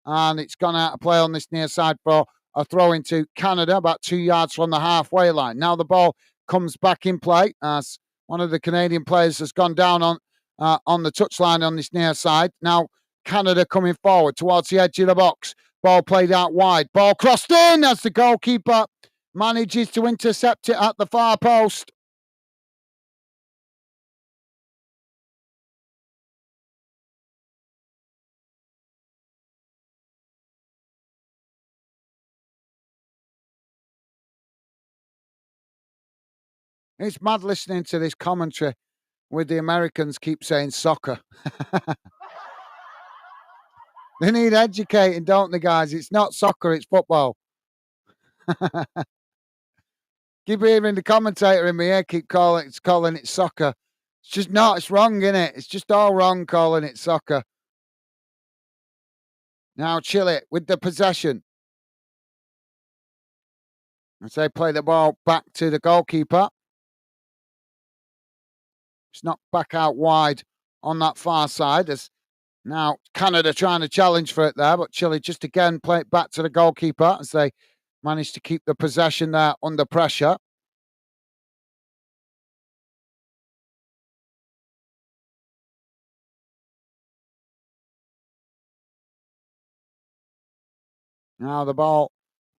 [SPEAKER 1] And it's gone out of play on this near side for a throw into Canada, about 2 yards from the halfway line. Now the ball comes back in play as one of the Canadian players has gone down on the touchline on this near side. Now Canada coming forward towards the edge of the box. Ball played out wide. Ball crossed in as the goalkeeper manages to intercept it at the far post. It's mad listening to this commentary with the Americans keep saying soccer. They need educating, don't they, guys? It's not soccer, it's football. Keep hearing the commentator in my ear keep calling it soccer. It's just not. It's wrong, isn't it? It's just all wrong calling it soccer. Now Chile with the possession. As they play the ball back to the goalkeeper. It's knocked back out wide on that far side. As now Canada trying to challenge for it there, but Chile just again play it back to the goalkeeper as they manage to keep the possession there under pressure. Now the ball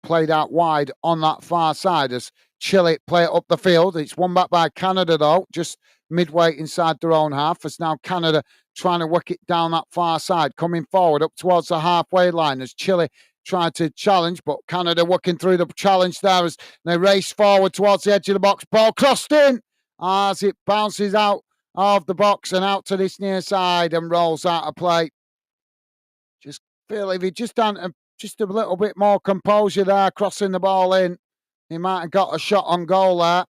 [SPEAKER 1] played out wide on that far side as Chile play it up the field. It's won back by Canada, though, just midway inside their own half. As now Canada trying to work it down that far side, coming forward up towards the halfway line as Chile tried to challenge, but Canada working through the challenge there as they race forward towards the edge of the box. Ball crossed in as it bounces out of the box and out to this near side and rolls out of play. Just feel if he just done just a little bit more composure there, crossing the ball in, he might have got a shot on goal there.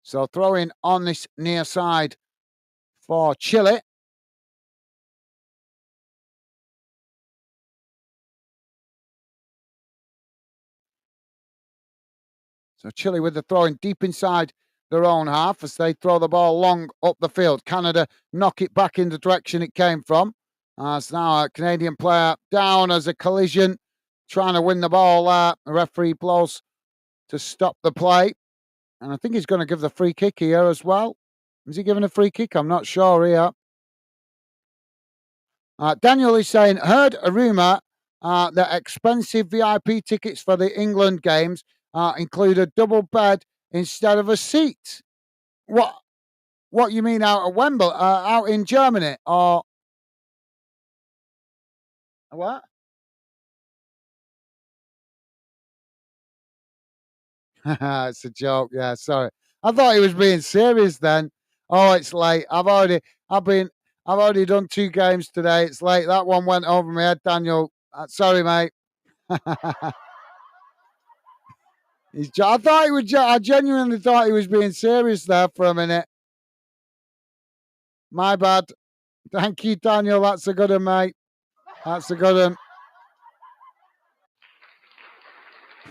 [SPEAKER 1] So throwing on this near side for Chile. So Chile with the throwing deep inside their own half as they throw the ball long up the field. Canada knock it back in the direction it came from. As now a Canadian player down as a collision, trying to win the ball there. The referee blows to stop the play. And I think he's going to give the free kick here as well. Is he giving a free kick? I'm not sure here. Daniel is saying, heard a rumour that expensive VIP tickets for the England games include a double bed instead of a seat. What? What you mean out at Wembley, out in Germany, or what? It's a joke. Yeah, sorry. I thought he was being serious then. Oh, it's late. I've already done 2 games today. It's late. That one went over my head, Daniel. Sorry, mate. I thought he was. I genuinely thought he was being serious there for a minute. My bad. Thank you, Daniel. That's a good one, mate. That's a good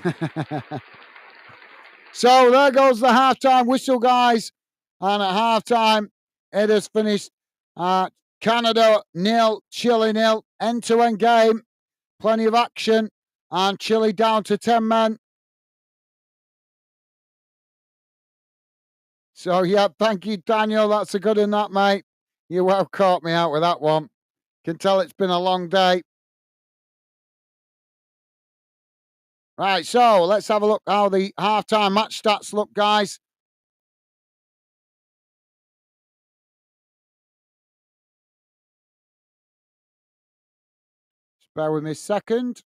[SPEAKER 1] one. So there goes the halftime whistle, guys. And at halftime, it has finished Canada 0, Chile 0, end-to-end game. Plenty of action. And Chile down to 10 men. So, yeah, thank you, Daniel. That's a good one, that, mate. You well caught me out with that one. Can tell it's been a long day. Right, so let's have a look how the halftime match stats look, guys. Just bear with me a second.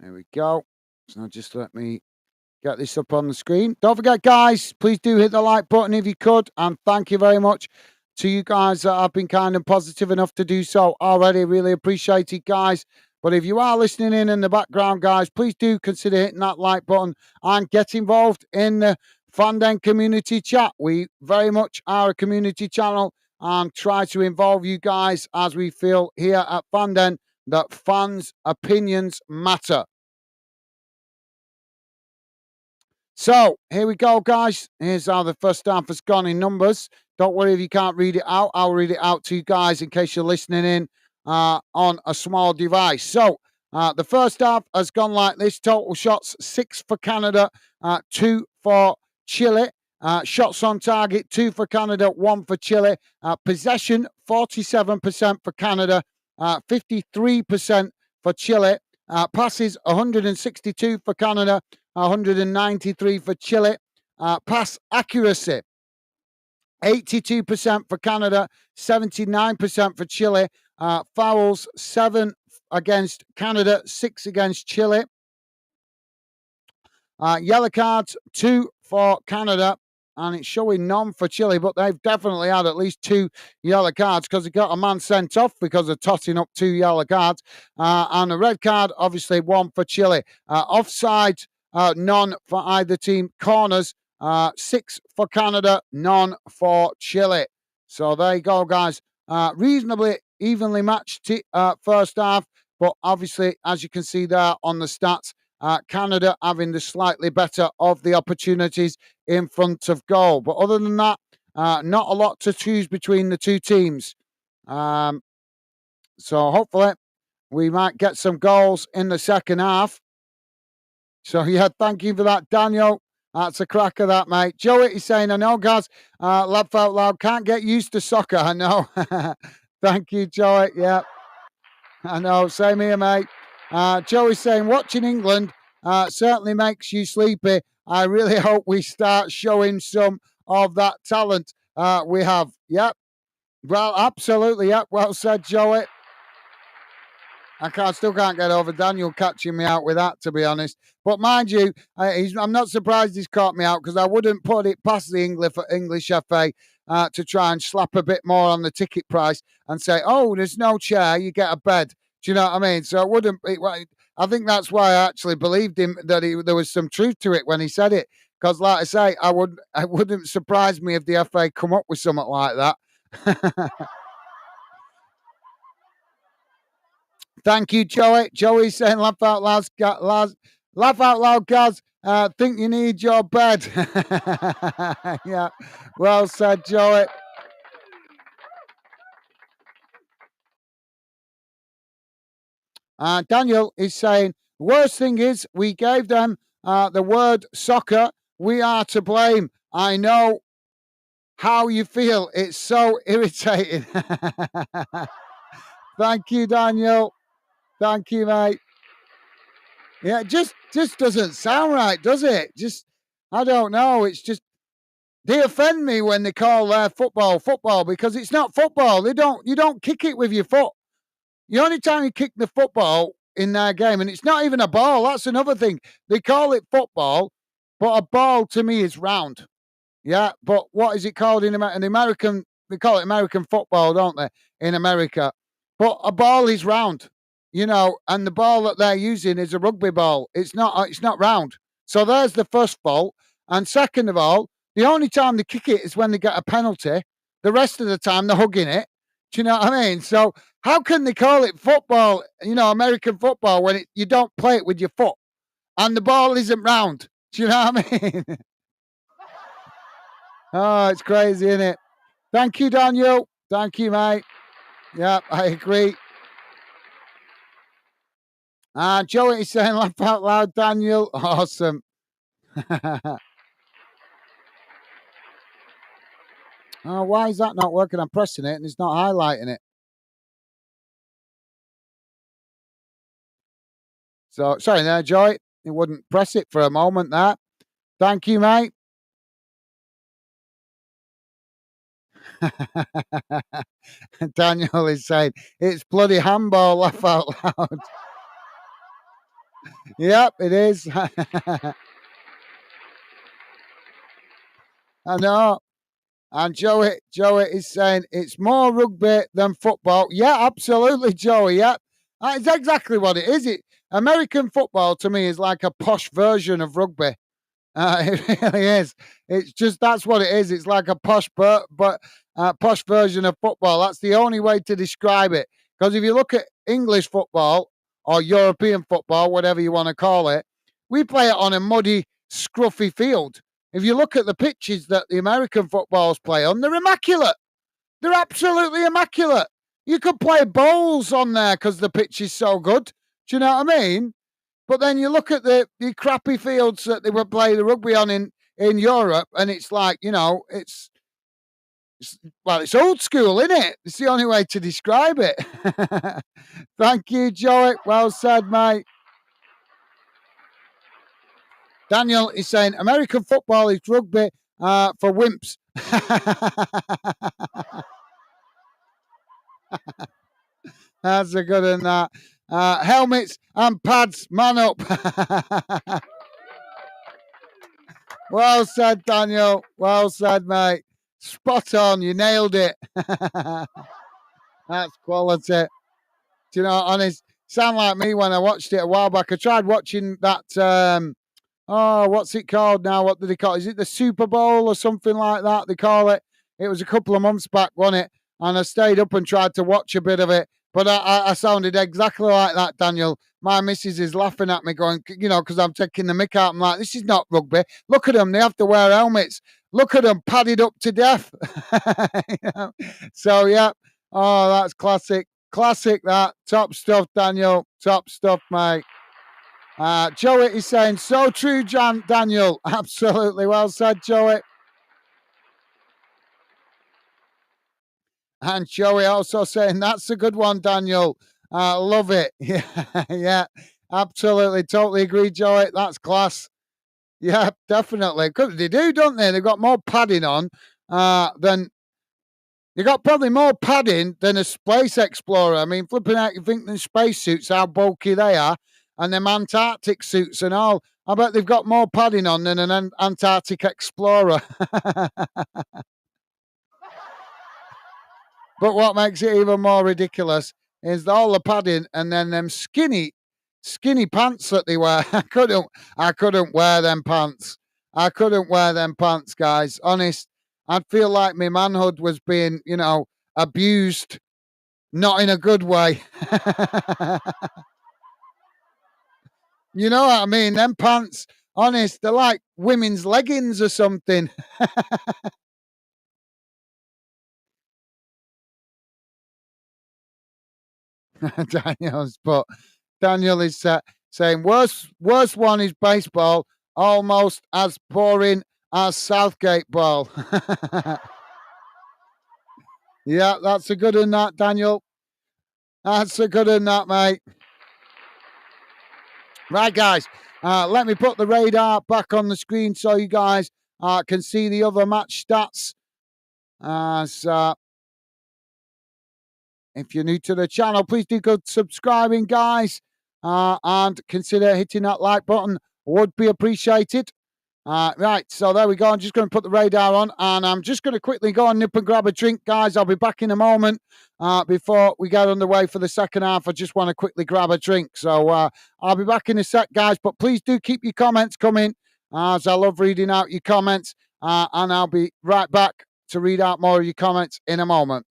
[SPEAKER 1] There we go. So just let me get this up on the screen. Don't forget, guys, please do hit the like button if you could. And thank you very much to you guys that have been kind and positive enough to do so already. Really appreciate it, guys. But if you are listening in the background, guys, please do consider hitting that like button and get involved in the Fanden community chat. We very much are a community channel and try to involve you guys as we feel here at Fanden that fans' opinions matter. So here we go, guys. Here's how the first half has gone in numbers. Don't worry if you can't read it out. I'll read it out to you guys in case you're listening in on a small device. So the first half has gone like this. Total shots, 6 for Canada, 2 for Chile. Shots on target, 2 for Canada, 1 for Chile. Possession, 47% for Canada, 53% for Chile. Passes, 162 for Canada, 193 for Chile. Pass accuracy, 82% for Canada, 79% for Chile. Fouls, 7 against Canada, 6 against Chile. Yellow cards, 2 for Canada, and it's showing none for Chile, but they've definitely had at least 2 yellow cards because they got a man sent off because of totting up 2 yellow cards. And a red card, obviously 1 for Chile. Offside, none for either team. Corners, 6 for Canada, none for Chile. So there you go, guys. Reasonably evenly matched first half, but obviously, as you can see there on the stats, Canada having the slightly better of the opportunities in front of goal. But other than that, not a lot to choose between the two teams. So hopefully we might get some goals in the second half. So yeah, thank you for that, Daniel. That's a cracker, that, mate. Joey is saying, I know, guys, laugh out loud, can't get used to soccer. I know. Thank you, Joey. Yeah, I know. Same here, mate. Joey's saying, watching England certainly makes you sleepy. I really hope we start showing some of that talent we have. Yep. Well, absolutely. Yep. Well said, Joey. Still can't get over Daniel catching me out with that, to be honest. But mind you, I'm not surprised he's caught me out because I wouldn't put it past the English FA to try and slap a bit more on the ticket price and say, oh, there's no chair, you get a bed. Do you know what I mean? So I think that's why I actually believed him that there was some truth to it when he said it. Because, like I say, it wouldn't surprise me if the FA come up with something like that. Thank you, Joey. Joey's saying, laugh out loud, laugh out loud, guys. Think you need your bed. Yeah, well said, Joey. Daniel is saying, worst thing is we gave them the word soccer. We are to blame. I know how you feel. It's so irritating. Thank you, Daniel. Thank you, mate. Yeah, it just doesn't sound right, does it? I don't know. It's just they offend me when they call their football because it's not football. You don't kick it with your foot. The only time you kick the football in their game, and it's not even a ball. That's another thing. They call it football, but a ball to me is round. Yeah, but what is it called in American? They call it American football, don't they? In America, but a ball is round, and the ball that they're using is a rugby ball. It's not. It's not round. So there's the first fault. And second of all, the only time they kick it is when they get a penalty. The rest of the time they're hugging it. Do you know what I mean? So how can they call it football? American football when you don't play it with your foot and the ball isn't round. Do you know what I mean? Oh, it's crazy, isn't it? Thank you, Daniel. Thank you, mate. Yeah, I agree. Joey is saying, laugh out loud, Daniel. Awesome. Oh, why is that not working? I'm pressing it and it's not highlighting it. So, sorry there, Joey. It wouldn't press it for a moment there. Thank you, mate. Daniel is saying, it's bloody handball, laugh out loud. Yep, it is. I know. And Joey is saying it's more rugby than football. Yeah, absolutely, Joey. Yeah, that's exactly what it is. American football to me is like a posh version of rugby. It really is. It's just that's what it is. It's like a posh version of football. That's the only way to describe it. Because if you look at English football or European football, whatever you want to call it, we play it on a muddy, scruffy field. If you look at the pitches that the American footballs play on, they're immaculate. They're absolutely immaculate. You could play bowls on there because the pitch is so good. Do you know what I mean? But then you look at the crappy fields that they would play the rugby on in Europe, and it's like, it's old school, isn't it? It's the only way to describe it. Thank you, Joey. Well said, mate. Daniel is saying American football is rugby for wimps. That's a good one. That helmets and pads, man up. Well said, Daniel. Well said, mate. Spot on. You nailed it. That's quality. Do you know, honest, sound like me when I watched it a while back. I tried watching that. What's it called now? What do they call it? Is it the Super Bowl or something like that? They call it. It was a couple of months back, wasn't it? And I stayed up and tried to watch a bit of it. But I sounded exactly like that, Daniel. My missus is laughing at me, going, because I'm taking the mick out. I'm like, this is not rugby. Look at them. They have to wear helmets. Look at them, padded up to death. You know? So, yeah. Oh, that's classic. Classic, that. Top stuff, Daniel. Top stuff, mate. Joey is saying, so true, Daniel. Absolutely. Well said, Joey. And Joey also saying, that's a good one, Daniel. Love it. Yeah, yeah. Absolutely. Totally agree, Joey. That's class. Yeah, definitely. Because they do, don't they? They've got more padding on than you got probably more padding than a space explorer. I mean, flipping out, you think the spacesuits, how bulky they are, and them Antarctic suits and all. I bet they've got more padding on than an Antarctic explorer. But what makes it even more ridiculous is all the padding and then them skinny pants that they wear. I couldn't wear them pants. I couldn't wear them pants, guys. Honest, I'd feel like my manhood was being, abused, not in a good way. You know what I mean? Them pants, honest, they're like women's leggings or something. Daniel is saying worst one is baseball, almost as boring as Southgate ball. Yeah, that's a good one, that Daniel. That's a good one, that mate. Right, guys. Let me put the radar back on the screen so you guys can see the other match stats. So if you're new to the channel, please do go subscribing, guys, and consider hitting that like button. Would be appreciated. Right, so there we go. I'm just going to put the radar on, and I'm just going to quickly go and nip and grab a drink, guys. I'll be back in a moment. Before we get underway for the second half, I just want to quickly grab a drink. So I'll be back in a sec, guys. But please do keep your comments coming, as I love reading out your comments. And I'll be right back to read out more of your comments in a moment.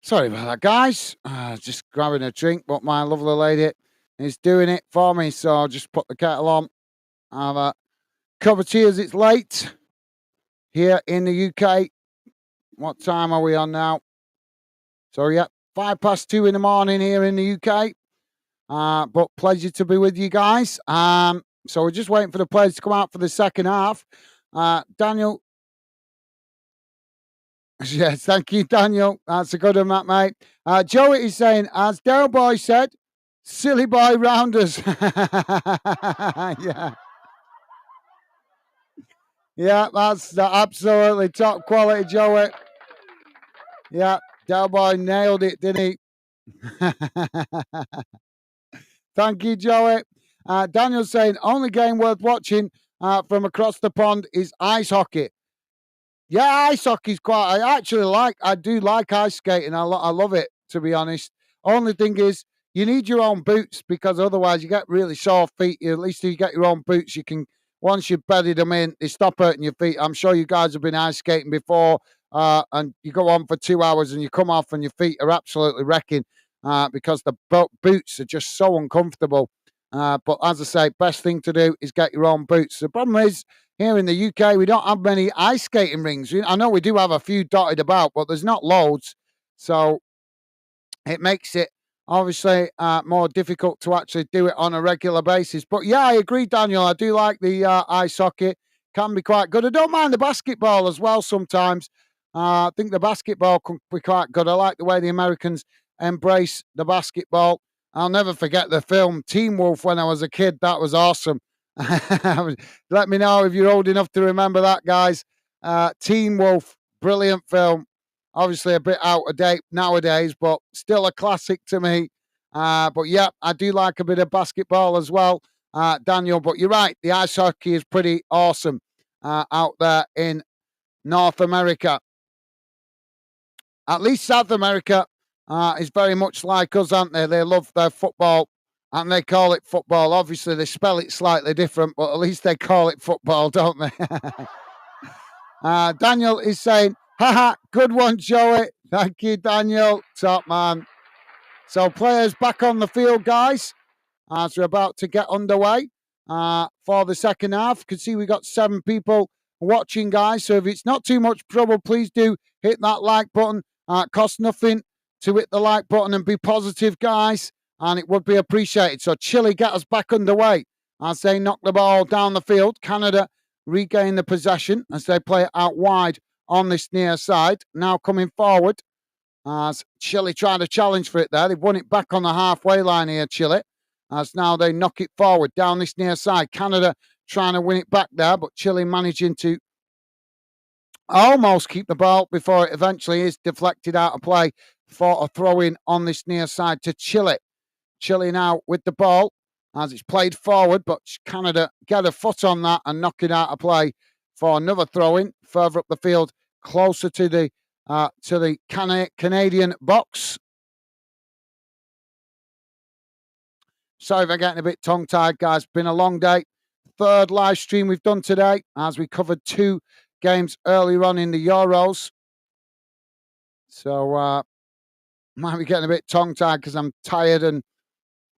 [SPEAKER 1] Sorry about that, guys. Just grabbing a drink, but my lovely lady is doing it for me. So I'll just put the kettle on. Have a cup of tea as it's late here in the UK. What time are we on now? So, yeah, 2:05 in the morning here in the UK. But pleasure to be with you guys. So we're just waiting for the players to come out for the second half. Daniel, yes, thank you, Daniel. That's a good one, that mate. Joey is saying, as Del Boy said, silly boy rounders. Yeah, yeah, that's absolutely top quality, Joey. Yeah, Del Boy nailed it, didn't he? Thank you, Joey. Daniel's saying, only game worth watching from across the pond is ice hockey. Yeah, ice hockey's quite. I do like ice skating. I love it, to be honest. Only thing is, you need your own boots because otherwise you get really sore feet. At least if you get your own boots, you can, once you've bedded them in, they stop hurting your feet. I'm sure you guys have been ice skating before, and you go on for 2 hours and you come off and your feet are absolutely wrecking because the boots are just so uncomfortable. But as I say, best thing to do is get your own boots. The problem is, here in the UK, we don't have many ice skating rings. I know we do have a few dotted about, but there's not loads. So it makes it obviously more difficult to actually do it on a regular basis. But yeah, I agree, Daniel. I do like the ice hockey. Can be quite good. I don't mind the basketball as well sometimes. I think the basketball can be quite good. I like the way the Americans embrace the basketball. I'll never forget the film Teen Wolf when I was a kid. That was awesome. Let me know if you're old enough to remember that, guys. Teen Wolf, brilliant film. Obviously, a bit out of date nowadays, but still a classic to me. But yeah, I do like a bit of basketball as well, Daniel. But you're right, the ice hockey is pretty awesome out there in North America. At least South America is very much like us, aren't they? They love their football and they call it football. Obviously, they spell it slightly different, but at least they call it football, don't they? Daniel is saying, haha, good one, Joey. Thank you, Daniel. Top man. So, players back on the field, guys, as we're about to get underway for the second half. You can see we got 7 people watching, guys. So, if it's not too much trouble, please do hit that like button. Costs nothing to hit the like button and be positive, guys, and it would be appreciated. So, Chile get us back underway as they knock the ball down the field. Canada regain the possession as they play it out wide on this near side. Now coming forward as Chile trying to challenge for it there. They've won it back on the halfway line here, Chile, as now they knock it forward down this near side. Canada trying to win it back there, but Chile managing to almost keep the ball before it eventually is deflected out of play for a throw-in on this near side to Chile. Chile now with the ball as it's played forward, but Canada get a foot on that and knock it out of play for another throw-in further up the field, closer to the Canadian box. Sorry if I'm getting a bit tongue-tied, guys. Been a long day. Third live stream we've done today as we covered 2 games earlier on in the Euros. So might be getting a bit tongue-tied because I'm tired, and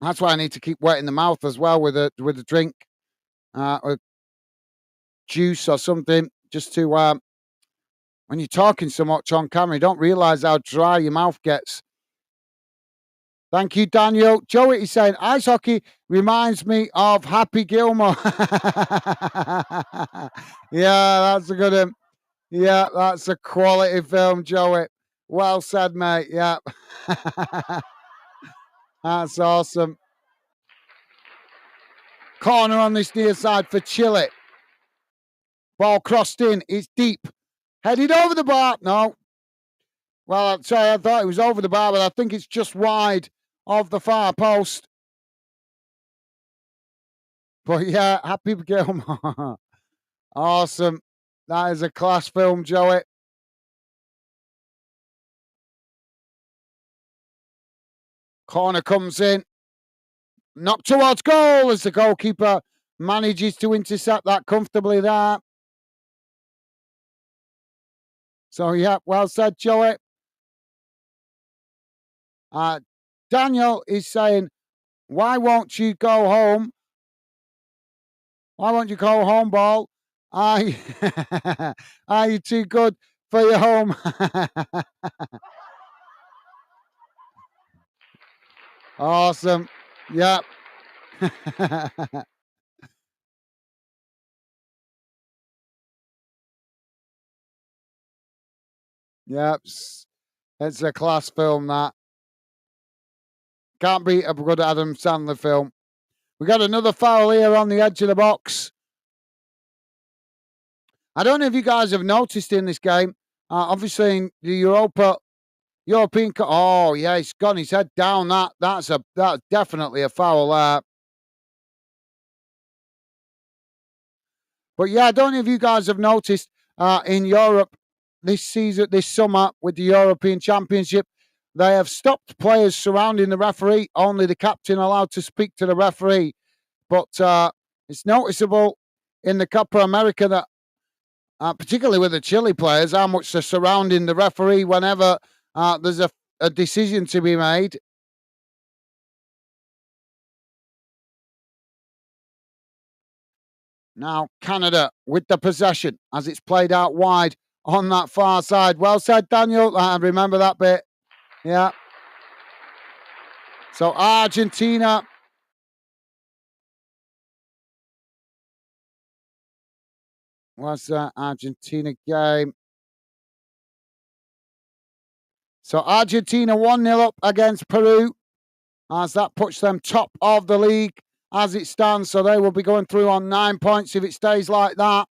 [SPEAKER 1] that's why I need to keep wetting the mouth as well with a drink, or juice or something, just to when you're talking so much on camera, you don't realise how dry your mouth gets. Thank you, Daniel. Joey is saying ice hockey reminds me of Happy Gilmore. Yeah, that's a good one. Yeah, that's a quality film, Joey. Well said, mate. Yeah. That's awesome. Corner on this near side for Chile. Ball crossed in. It's deep. Headed over the bar. No. Well, sorry, I thought it was over the bar, but I think it's just wide of the far post. But yeah, Happy Gilmore. Awesome. That is a class film, Joey. Corner comes in. Knock towards goal as the goalkeeper manages to intercept that comfortably there. So, yeah, well said, Joey. Uh, Daniel is saying, why won't you go home? Why won't you go home, ball? Are you, are you too good for your home? Awesome. Yep. Yep. It's a class film, that. Can't beat a good Adam Sandler film. We got another foul here on the edge of the box. I don't know if you guys have noticed in this game. Obviously, in the European Cup. Oh yeah, he's gone his head down. That's definitely a foul there. But yeah, I don't know if you guys have noticed in Europe this season, this summer with the European Championship, they have stopped players surrounding the referee. Only the captain allowed to speak to the referee. But it's noticeable in the Copa America that, particularly with the Chile players, how much they're surrounding the referee whenever there's a decision to be made. Now, Canada with the possession as it's played out wide on that far side. Well said, Daniel. I remember that bit. Yeah. So, Argentina. Was that Argentina game? So, Argentina 1-0 up against Peru as that puts them top of the league as it stands. So, they will be going through on 9 points if it stays like that.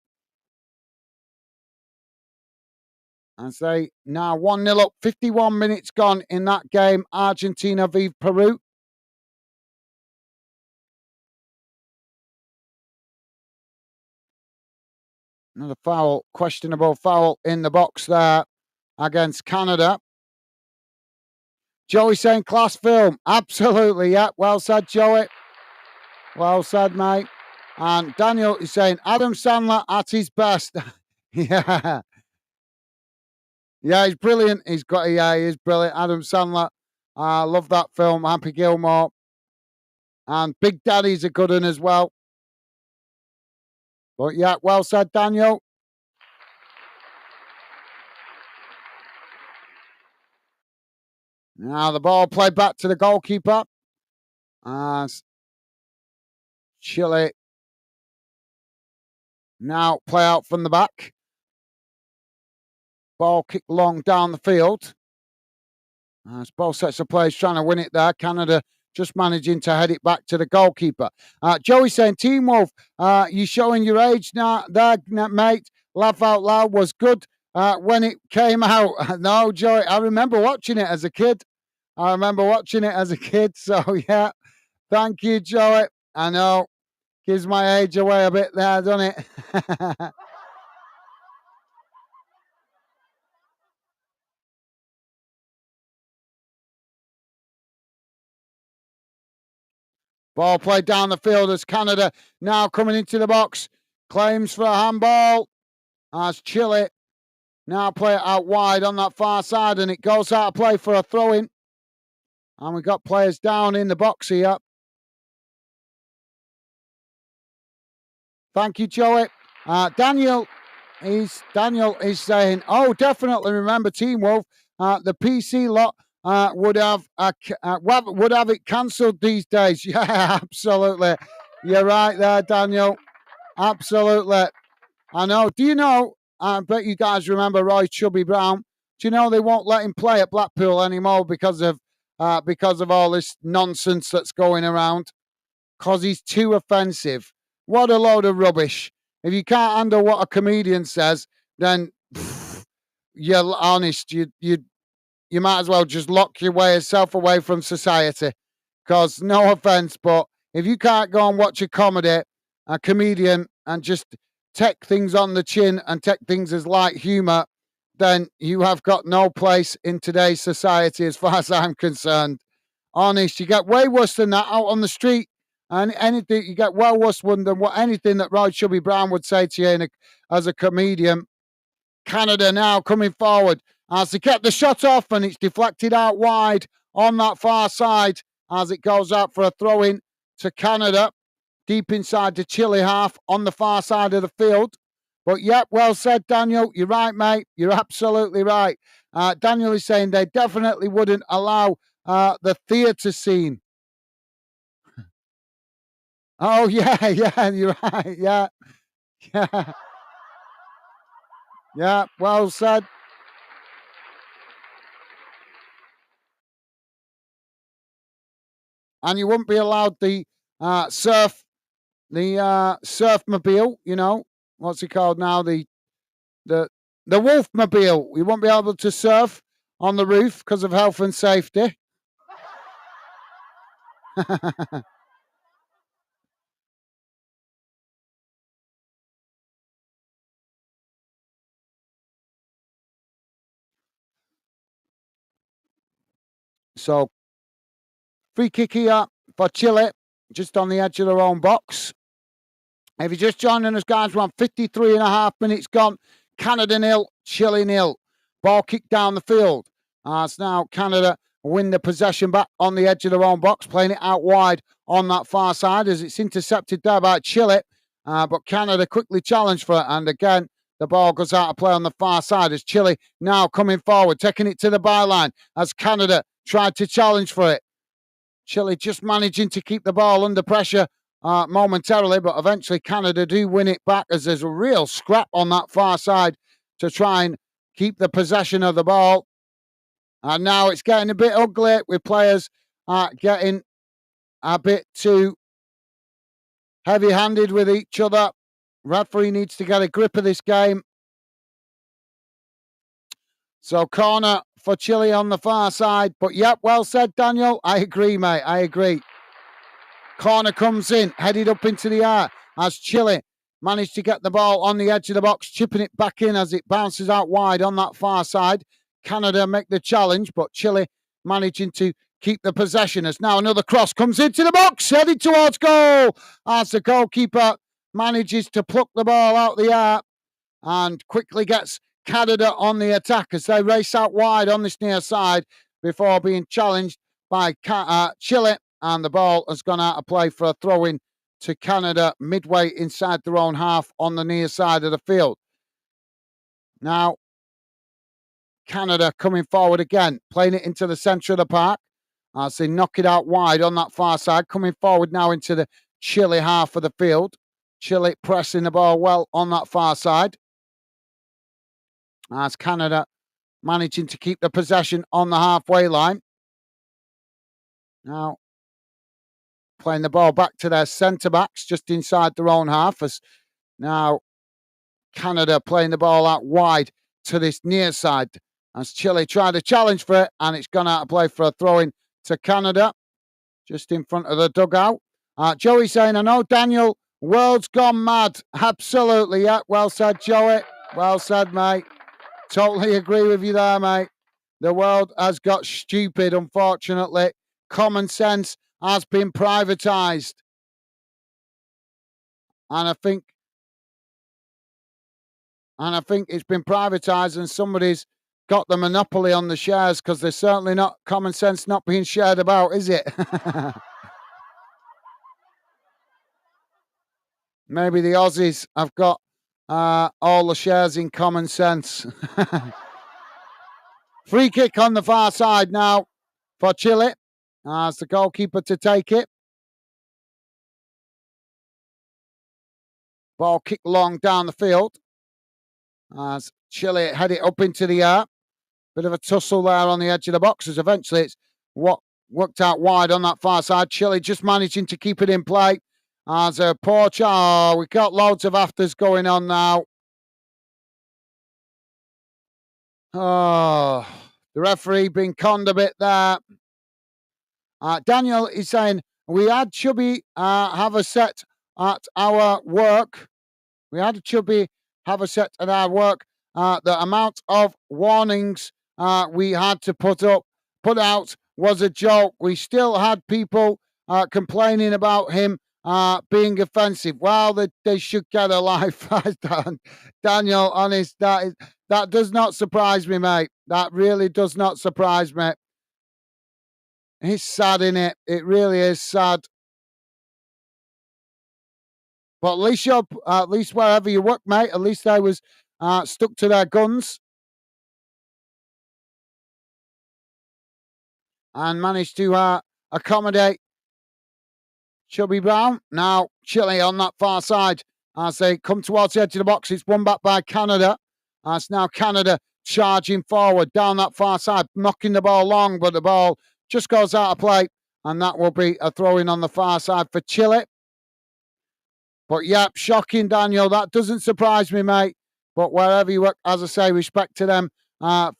[SPEAKER 1] As they now 1-0 up, 51 minutes gone in that game, Argentina v Peru. Another foul, questionable foul in the box there against Canada. Joey saying class film. Absolutely, yeah. Well said, Joey. Well said, mate. And Daniel is saying Adam Sandler at his best. Yeah. Yeah, he's brilliant. He is brilliant. Adam Sandler. I love that film. Happy Gilmore. And Big Daddy's a good one as well. But yeah, well said, Daniel. Now the ball played back to the goalkeeper. As Chile now play out from the back. Ball kicked long down the field. As both sets of players trying to win it there. Canada just managing to head it back to the goalkeeper. Joey saying, Team Wolf, you showing your age now there, mate. Laugh out loud was good when it came out. No, Joey, I remember watching it as a kid. So, yeah, thank you, Joey. I know, gives my age away a bit there, doesn't it? Ball played down the field as Canada now coming into the box. Claims for a handball as Chile now play it out wide on that far side, and it goes out of play for a throw-in. And we've got players down in the box here. Thank you, Joey. Daniel is saying, oh, definitely remember Team Wolf. The PC lot would have it cancelled these days. Yeah, absolutely. You're right there, Daniel. Absolutely. I know. Do you know? I bet you guys remember Roy Chubby Brown. Do you know they won't let him play at Blackpool anymore because of all this nonsense that's going around? Because he's too offensive. What a load of rubbish. If you can't handle what a comedian says, then you're honest. You might as well just lock yourself away from society. Because no offense, but if you can't go and watch a comedian, and just take things on the chin and take things as light humor, then you have got no place in today's society as far as I'm concerned. Honest, you get way worse than that out on the street. And anything, you get well worse than anything that Roy Chubby Brown would say to you as a comedian. Canada now coming forward as they get the shot off, and it's deflected out wide on that far side as it goes out for a throw in to Canada, deep inside the Chile half on the far side of the field. But yep, well said, Daniel. You're right, mate. You're absolutely right. Daniel is saying they definitely wouldn't allow the theatre scene. Oh, yeah, yeah, you're right. Yeah, yeah, yeah, well said. And you wouldn't be allowed the surfmobile, what's it called now? The the wolfmobile. You won't be able to surf on the roof because of health and safety. So free kick here for Chile, just on the edge of their own box. If you're just joining us, guys, we're on 53 and a half minutes gone. Canada nil, Chile nil. Ball kicked down the field. As now Canada win the possession back on the edge of their own box, playing it out wide on that far side as it's intercepted there by Chile. But Canada quickly challenged for it. And again, the ball goes out of play on the far side as Chile now coming forward, taking it to the byline as Canada tried to challenge for it. Chile just managing to keep the ball under pressure momentarily, but eventually Canada do win it back as there's a real scrap on that far side to try and keep the possession of the ball. And now it's getting a bit ugly with players getting a bit too heavy-handed with each other. Referee needs to get a grip of this game. So corner for Chile on the far side. But yep, well said, Daniel. I agree, mate. I agree. Corner comes in, headed up into the air as Chile managed to get the ball on the edge of the box, chipping it back in as it bounces out wide on that far side. Canada make the challenge, but Chile managing to keep the possession as now another cross comes into the box, headed towards goal as the goalkeeper manages to pluck the ball out the air and quickly gets Canada on the attack as they race out wide on this near side before being challenged by Chile. And the ball has gone out of play for a throw-in to Canada midway inside their own half on the near side of the field. Now, Canada coming forward again, playing it into the centre of the park as they knock it out wide on that far side, coming forward now into the Chile half of the field. Chile pressing the ball well on that far side as Canada managing to keep the possession on the halfway line. Now, playing the ball back to their centre-backs just inside their own half as now Canada playing the ball out wide to this near side as Chile tried to challenge for it and it's gone out of play for a throw-in to Canada just in front of the dugout. Joey saying, I know, Daniel, world's gone mad. Absolutely, yeah. Well said, Joey. Well said, mate. Totally agree with you there, mate. The world has got stupid, unfortunately. Common sense has been privatised. And I think it's been privatised and somebody's got the monopoly on the shares because there's certainly not common sense not being shared about, is it? Maybe the Aussies have got all the shares in common sense. Free kick on the far side now for Chile as the goalkeeper to take it. Ball kicked long down the field as Chile head it up into the air. Bit of a tussle there on the edge of the box as eventually it's what worked out wide on that far side. Chile just managing to keep it in play as a poor child. We've got loads of afters going on now. Oh, the referee being conned a bit there. Daniel is saying, we had Chubby have a set at our work. We had Chubby have a set at our work. The amount of warnings we had to put out was a joke. We still had people complaining about him being offensive. Well, they should get a life. Daniel, honest, that does not surprise me, mate. That really does not surprise me. It's sad, isn't it? It really is sad. But at least wherever you work, mate, at least they was stuck to their guns and managed to accommodate Chubby Brown. Now Chile on that far side as they come towards the edge of the box. It's won back by Canada. It's now Canada charging forward down that far side, knocking the ball long, but the ball just goes out of play, and that will be a throw in on the far side for Chile. But yeah, shocking, Daniel. That doesn't surprise me, mate. But wherever you work, as I say, respect to them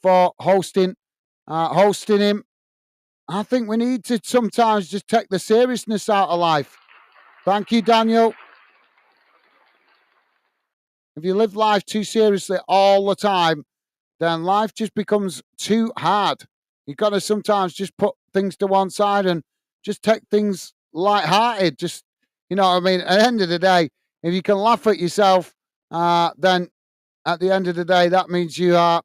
[SPEAKER 1] for hosting him. I think we need to sometimes just take the seriousness out of life. Thank you, Daniel. If you live life too seriously all the time, then life just becomes too hard. You've got to sometimes just put things to one side and just take things light-hearted. Just, you know what I mean? At the end of the day, if you can laugh at yourself, then at the end of the day, that means you are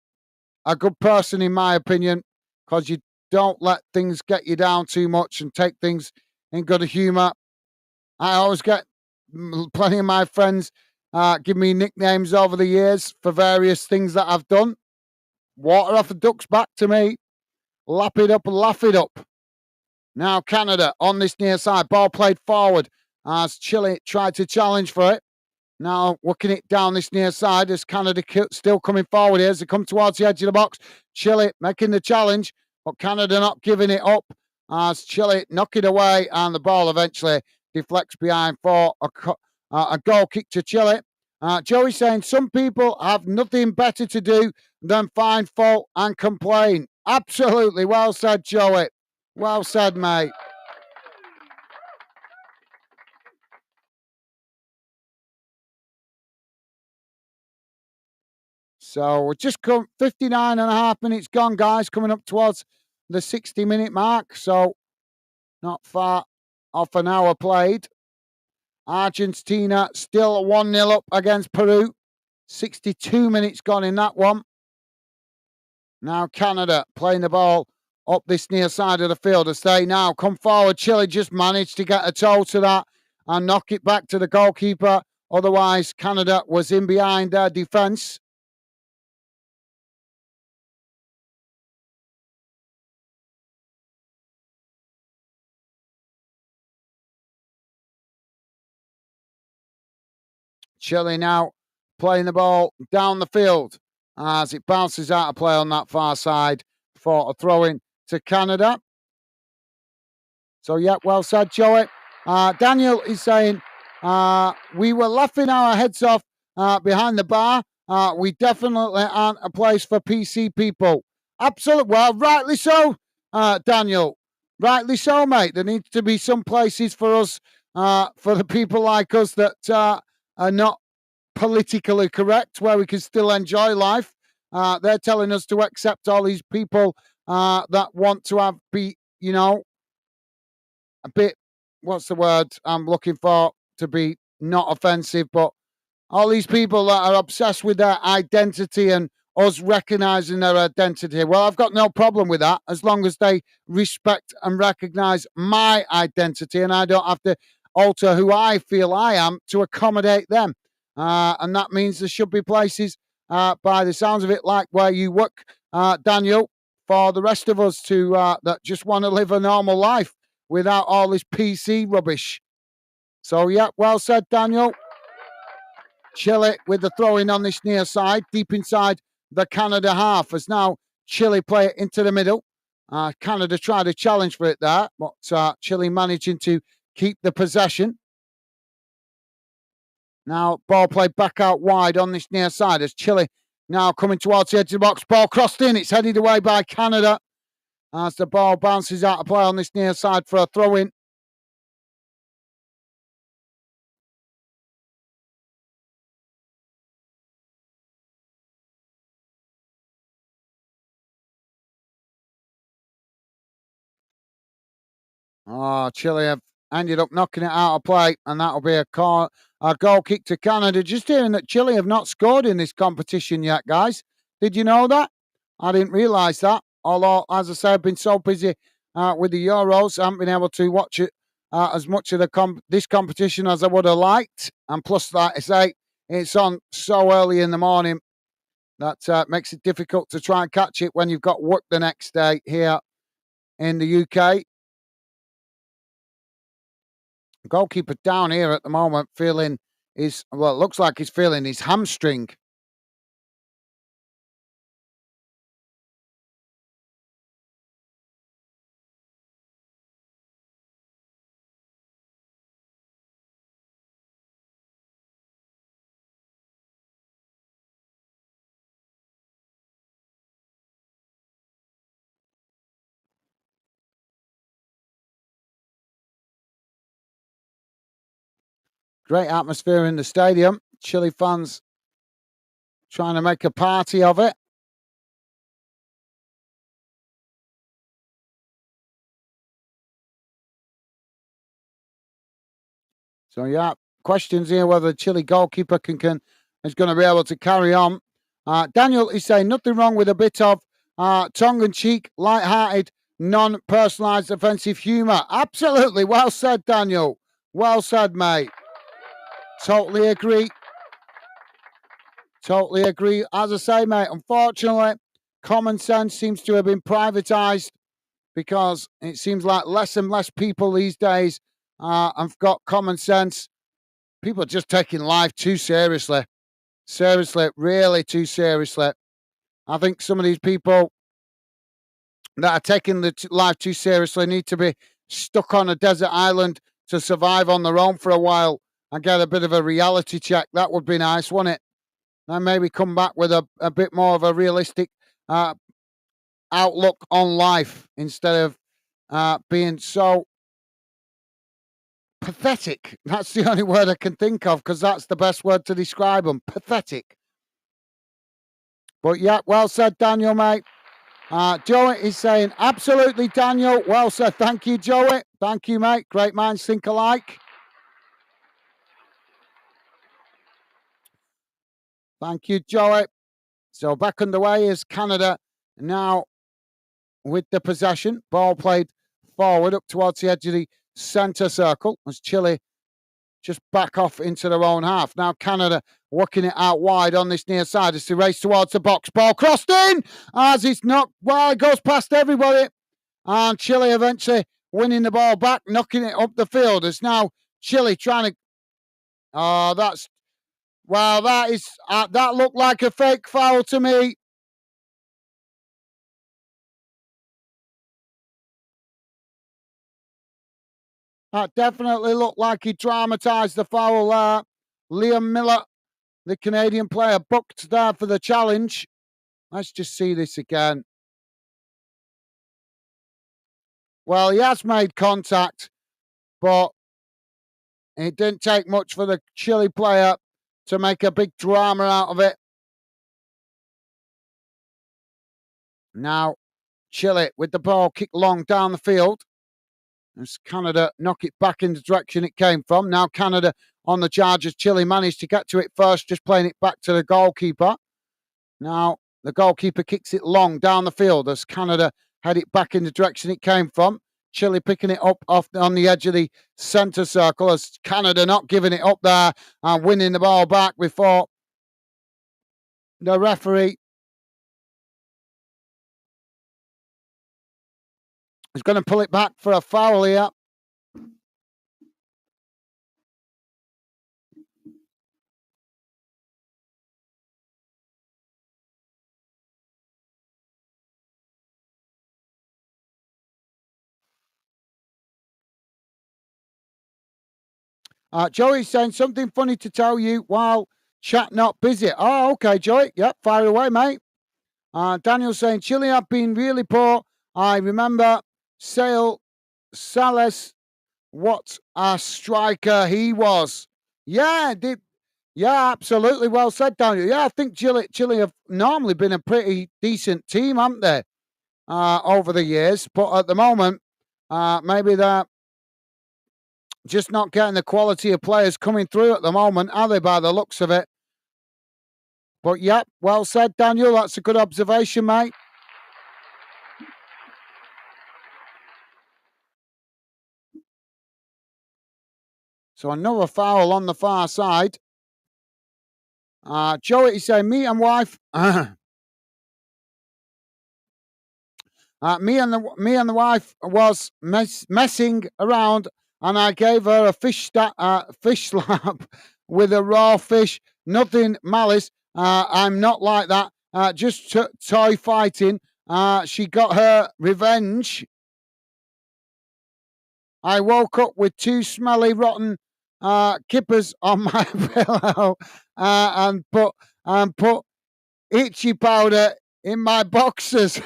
[SPEAKER 1] a good person, in my opinion, because you don't let things get you down too much and take things in good humour. I always get plenty of my friends give me nicknames over the years for various things that I've done. Water off a duck's back to me. Lap it up and laugh it up. Now Canada on this near side. Ball played forward as Chile tried to challenge for it. Now working it down this near side as Canada still coming forward here as they come towards the edge of the box. Chile making the challenge, but Canada not giving it up as Chile knock it away, and the ball eventually deflects behind for a goal kick to Chile. Joey saying some people have nothing better to do than find fault and complain. Absolutely. Well said, Joey. Well said, mate. So we're just come 59 and a half minutes gone, guys, coming up towards the 60-minute mark. So not far off an hour played. Argentina still 1-0 up against Peru. 62 minutes gone in that one. Now Canada playing the ball up this near side of the field as they now come forward. Chile just managed to get a toe to that and knock it back to the goalkeeper. Otherwise, Canada was in behind their defence. Chile now playing the ball down the field as it bounces out of play on that far side for a throw-in to Canada. So, yeah, well said, Joey. Daniel is saying, we were laughing our heads off behind the bar. We definitely aren't a place for PC people. Absolutely. Well, rightly so, Daniel. Rightly so, mate. There needs to be some places for us, for the people like us that are not politically correct, where we can still enjoy life. They're telling us to accept all these people that want to be, you know, a bit, what's the word I'm looking for, to be not offensive, but all these people that are obsessed with their identity and us recognizing their identity. Well, I've got no problem with that as long as they respect and recognize my identity and I don't have to alter who I feel I am to accommodate them. And that means there should be places, by the sounds of it, like where you work, Daniel, for the rest of us to that just want to live a normal life without all this PC rubbish. So, yeah, well said, Daniel. Chile with the throw-in on this near side, deep inside the Canada half, as now Chile play it into the middle. Canada tried a challenge for it there, but Chile managing to keep the possession. Now, ball played back out wide on this near side as Chile now coming towards the edge of the box. Ball crossed in. It's headed away by Canada as the ball bounces out of play on this near side for a throw-in. Oh, Chile have ended up knocking it out of play, and that'll be a goal kick to Canada. Just hearing that Chile have not scored in this competition yet, guys. Did you know that? I didn't realise that. Although, as I say, I've been so busy with the Euros. I haven't been able to watch it as much of this competition as I would have liked. And plus, like I say, it's on so early in the morning that makes it difficult to try and catch it when you've got work the next day here in the UK. Goalkeeper down here at the moment feeling it looks like he's feeling his hamstring. Great atmosphere in the stadium. Chile fans trying to make a party of it. So yeah, questions here whether the Chile goalkeeper is going to be able to carry on. Daniel is saying nothing wrong with a bit of tongue-in-cheek, light-hearted, non-personalised offensive humour. Absolutely, well said, Daniel. Well said, mate. Totally agree. Totally agree. As I say, mate, unfortunately, common sense seems to have been privatised because it seems like less and less people these days have got common sense. People are just taking life too seriously. Seriously, really too seriously. I think some of these people that are taking life too seriously need to be stuck on a desert island to survive on their own for a while and get a bit of a reality check. That would be nice, wouldn't it? And maybe come back with a bit more of a realistic outlook on life instead of being so pathetic. That's the only word I can think of because that's the best word to describe them. Pathetic. But yeah, well said, Daniel, mate. Joey is saying, absolutely, Daniel. Well said. Thank you, Joey. Thank you, mate. Great minds think alike. Thank you, Joey. So back underway is Canada now with the possession. Ball played forward up towards the edge of the centre circle as Chile just back off into their own half. Now Canada working it out wide on this near side as they race towards the box. Ball crossed in as it's not, well, it goes past everybody. And Chile eventually winning the ball back, knocking it up the field. It's now Chile trying to, that looked like a fake foul to me. That definitely looked like he dramatised the foul there. Liam Miller, the Canadian player, booked there for the challenge. Let's just see this again. Well, he has made contact, but it didn't take much for the Chile player to make a big drama out of it. Now, Chile with the ball kicked long down the field. As Canada knock it back in the direction it came from. Now Canada on the charge as Chile managed to get to it first, just playing it back to the goalkeeper. Now the goalkeeper kicks it long down the field as Canada head it back in the direction it came from. Chile picking it up off on the edge of the centre circle as Canada not giving it up there and winning the ball back before the referee is going to pull it back for a foul here. Joey's saying something funny to tell you while chat not busy. Oh, okay, Joey. Yep, fire away, mate. Daniel's saying Chile have been really poor. I remember Sales, what a striker he was. Yeah, absolutely well said, Daniel. Yeah, I think Chile have normally been a pretty decent team, haven't they, over the years? But at the moment, maybe they're just not getting the quality of players coming through at the moment, are they, by the looks of it? But yeah, well said, Daniel. That's a good observation, mate. So another foul on the far side. Joey is saying, me and wife, me and the wife was messing around, and I gave her a fish slap with a raw fish. Nothing malice. I'm not like that. Just toy fighting. She got her revenge. I woke up with two smelly, rotten kippers on my pillow, and put itchy powder in my boxers. See,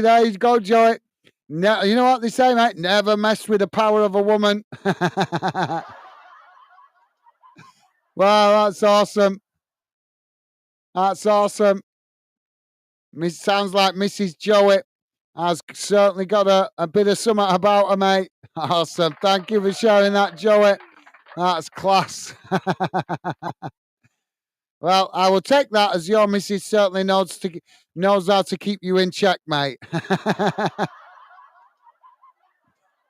[SPEAKER 1] there you go, Joey. No, you know what they say, mate? Never mess with the power of a woman. Well, that's awesome. That's awesome. Sounds like Mrs. Joey has certainly got a bit of something about her, mate. Awesome. Thank you for sharing that, Joey. That's class. Well, I will take that as your missus certainly knows how to keep you in check, mate.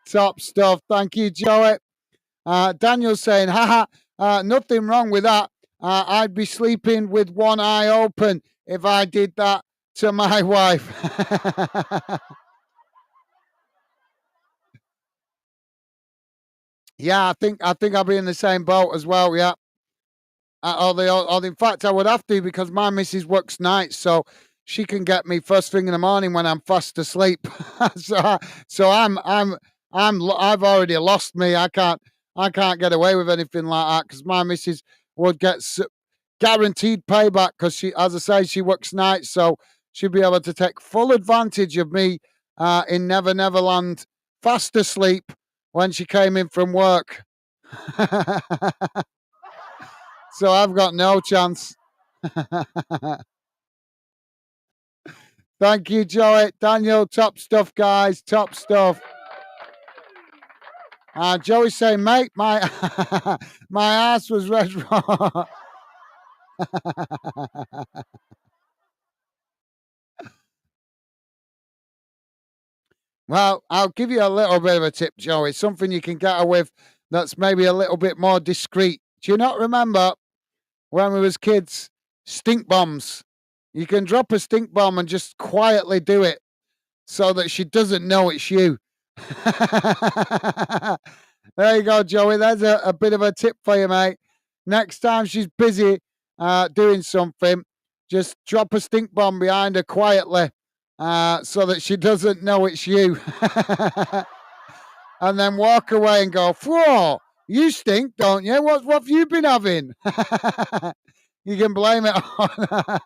[SPEAKER 1] Top stuff. Thank you, Joey. Daniel's saying, haha, nothing wrong with that. I'd be sleeping with one eye open if I did that to my wife. Yeah, I think I'll be in the same boat as well. Yeah. Or in fact, I would have to because my missus works nights, so she can get me first thing in the morning when I'm fast asleep. so I've already lost me. I can't get away with anything like that because my missus would get guaranteed payback because she, as I say, she works nights, so she'd be able to take full advantage of me in Never Neverland, fast asleep when she came in from work. So I've got no chance. Thank you, Joey. Daniel, top stuff, guys. Top stuff. Joey's saying, mate, my my ass was red raw. Well, I'll give you a little bit of a tip, Joey. Something you can get away with that's maybe a little bit more discreet. Do you not remember when we was kids, stink bombs? You can drop a stink bomb and just quietly do it so that she doesn't know it's you. There you go, Joey. There's a bit of a tip for you, mate. Next time she's busy doing something, just drop a stink bomb behind her quietly so that she doesn't know it's you. And then walk away and go, whoa, you stink, don't you? What have you been having? You can blame it on.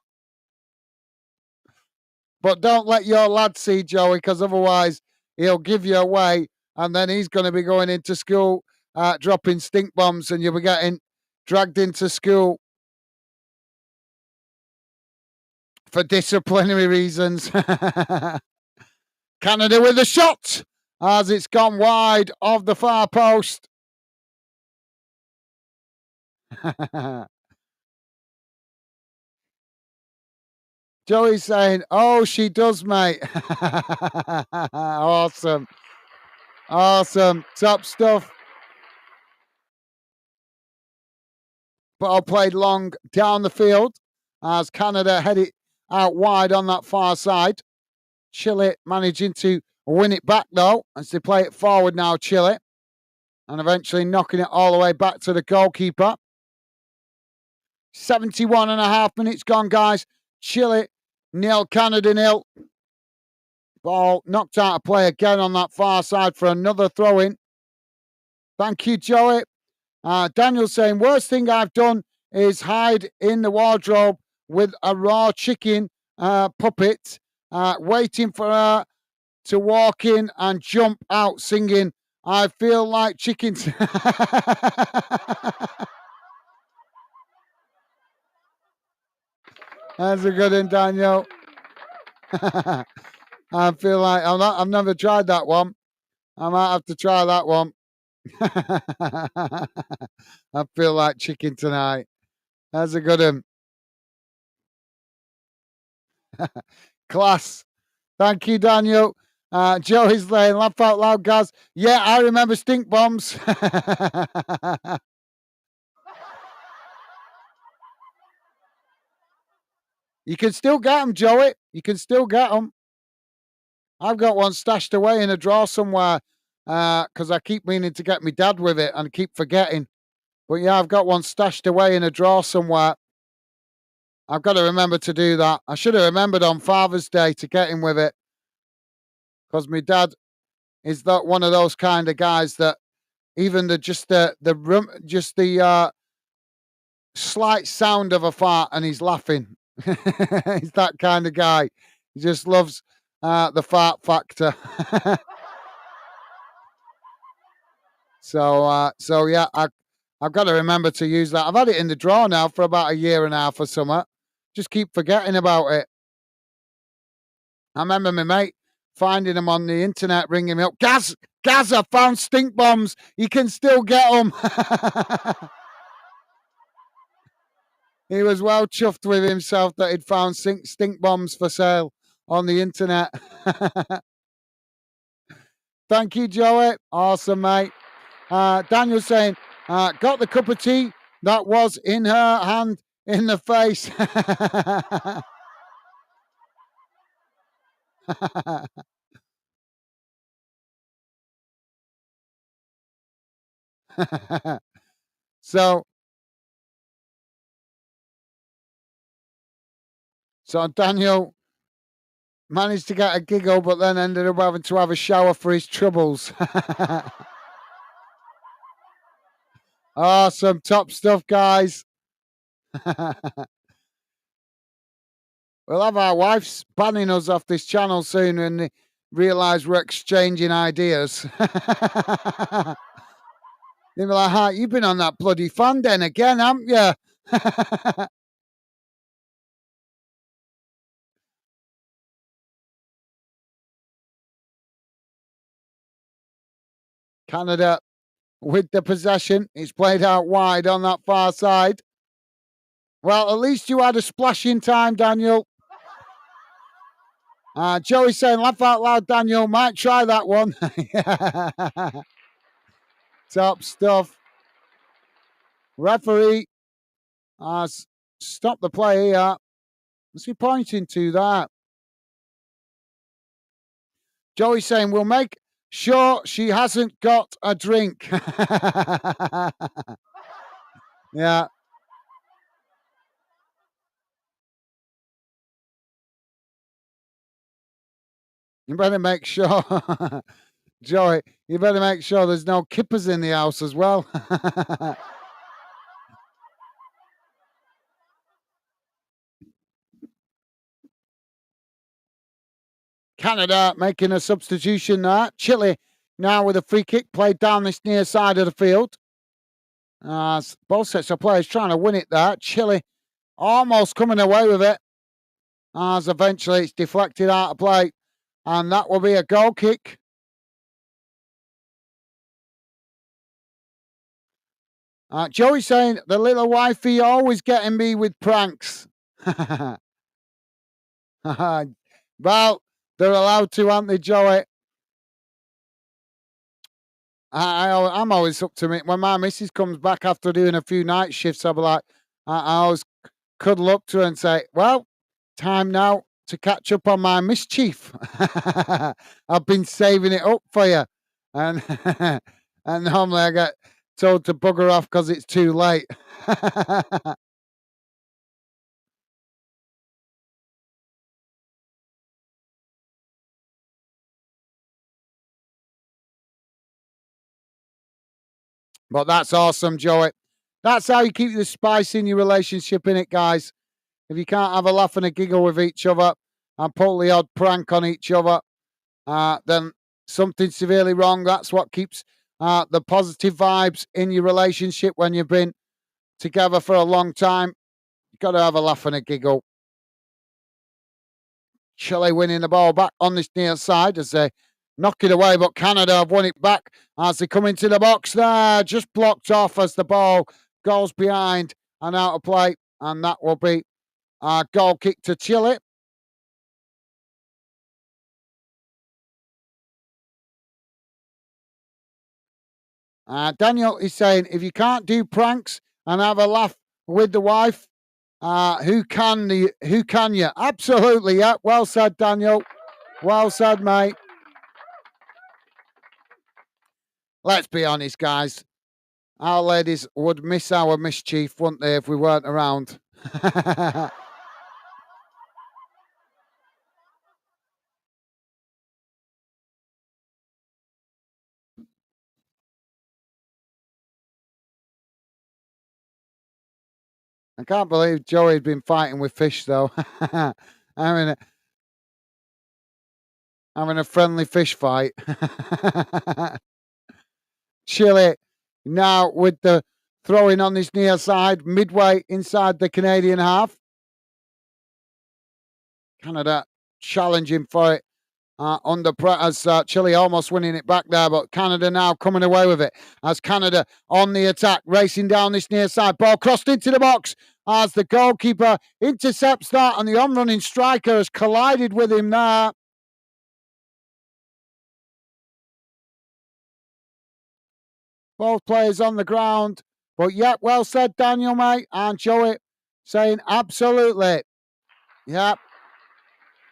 [SPEAKER 1] But don't let your lad see, Joey, because otherwise he'll give you away, and then he's going to be going into school dropping stink bombs, and you'll be getting dragged into school for disciplinary reasons. Canada with a shot as it's gone wide of the far post. Joey's saying, oh, she does, mate. Awesome. Awesome. Top stuff. Ball played long down the field as Canada headed out wide on that far side. Chile managing to win it back, though, as they play it forward now, Chile. And eventually knocking it all the way back to the goalkeeper. 71 and a half minutes gone, guys. Chile 0, Canada 0. Ball knocked out of play again on that far side for another throw-in. Thank you, Joey. Daniel saying, worst thing I've done is hide in the wardrobe with a raw chicken puppet, waiting for her to walk in and jump out singing, I feel like chicken. That's a good one, Daniel. I feel like I've never tried that one. I might have to try that one. I feel like chicken tonight. That's a good one. Class. Thank you, Daniel. Joey's laying, laugh out loud, guys. Yeah, I remember stink bombs. You can still get them, Joey. You can still get them. I've got one stashed away in a drawer somewhere because I keep meaning to get my dad with it and keep forgetting. But yeah, I've got one stashed away in a drawer somewhere. I've got to remember to do that. I should have remembered on Father's Day to get him with it because my dad is that one of those kind of guys that even the slight sound of a fart and he's laughing. He's that kind of guy. He just loves the fart factor. So yeah, I've got to remember to use that. I've had it in the drawer now for about a year and a half or something. Just keep forgetting about it. I remember my mate finding them on the internet, ringing me up. Gaz, I found stink bombs. You can still get them. He was well chuffed with himself that he'd found stink bombs for sale on the internet. Thank you, Joey. Awesome, mate. Daniel saying, got the cup of tea that was in her hand in the face. so Daniel managed to get a giggle, but then ended up having to have a shower for his troubles. Awesome, top stuff, guys. We'll have our wives banning us off this channel soon when they realise we're exchanging ideas. They'll be like, you've been on that bloody fan den again, haven't you? Canada with the possession. It's played out wide on that far side. Well, at least you had a splashing time, Daniel. Joey saying, laugh out loud, Daniel. Might try that one. Top stuff. Referee stop the play here. What's he pointing to that? Joey saying, we'll make sure she hasn't got a drink. Yeah. You better make sure, Joey, you better make sure there's no kippers in the house as well. Canada making a substitution there. Chile now with a free kick played down this near side of the field. Both sets of players trying to win it there. Chile almost coming away with it as eventually it's deflected out of play. And that will be a goal kick. Joey saying, the little wifey always getting me with pranks. Well, they're allowed to, aren't they, Joey? I'm always up to it. When my missus comes back after doing a few night shifts, I'll be like, I always cuddle up to her and say, well, time now to catch up on my mischief. I've been saving it up for you. And, and normally I get told to bugger off because it's too late. But that's awesome, Joey. That's how you keep the spice in your relationship, innit, guys? If you can't have a laugh and a giggle with each other and pull the odd prank on each other, then something's severely wrong. That's what keeps the positive vibes in your relationship when you've been together for a long time. You've got to have a laugh and a giggle. Chile winning the ball back on this near side as they knock it away, but Canada have won it back as they come into the box there. Just blocked off as the ball goes behind and out of play. And that will be a goal kick to Chile. Daniel is saying, if you can't do pranks and have a laugh with the wife, who can you? Absolutely, yeah. Well said, Daniel. Well said, mate. Let's be honest, guys. Our ladies would miss our mischief, wouldn't they, if we weren't around? I can't believe Joey's been fighting with fish, though. having, a, having a friendly fish fight. Chile now with the throwing on this near side, midway inside the Canadian half. Canada challenging for it under as Chile almost winning it back there, but Canada now coming away with it as Canada on the attack, racing down this near side. Ball crossed into the box as the goalkeeper intercepts that, and the on-running striker has collided with him there. Both players on the ground, but yeah, well said, Daniel, mate, and Joey saying absolutely. Yeah,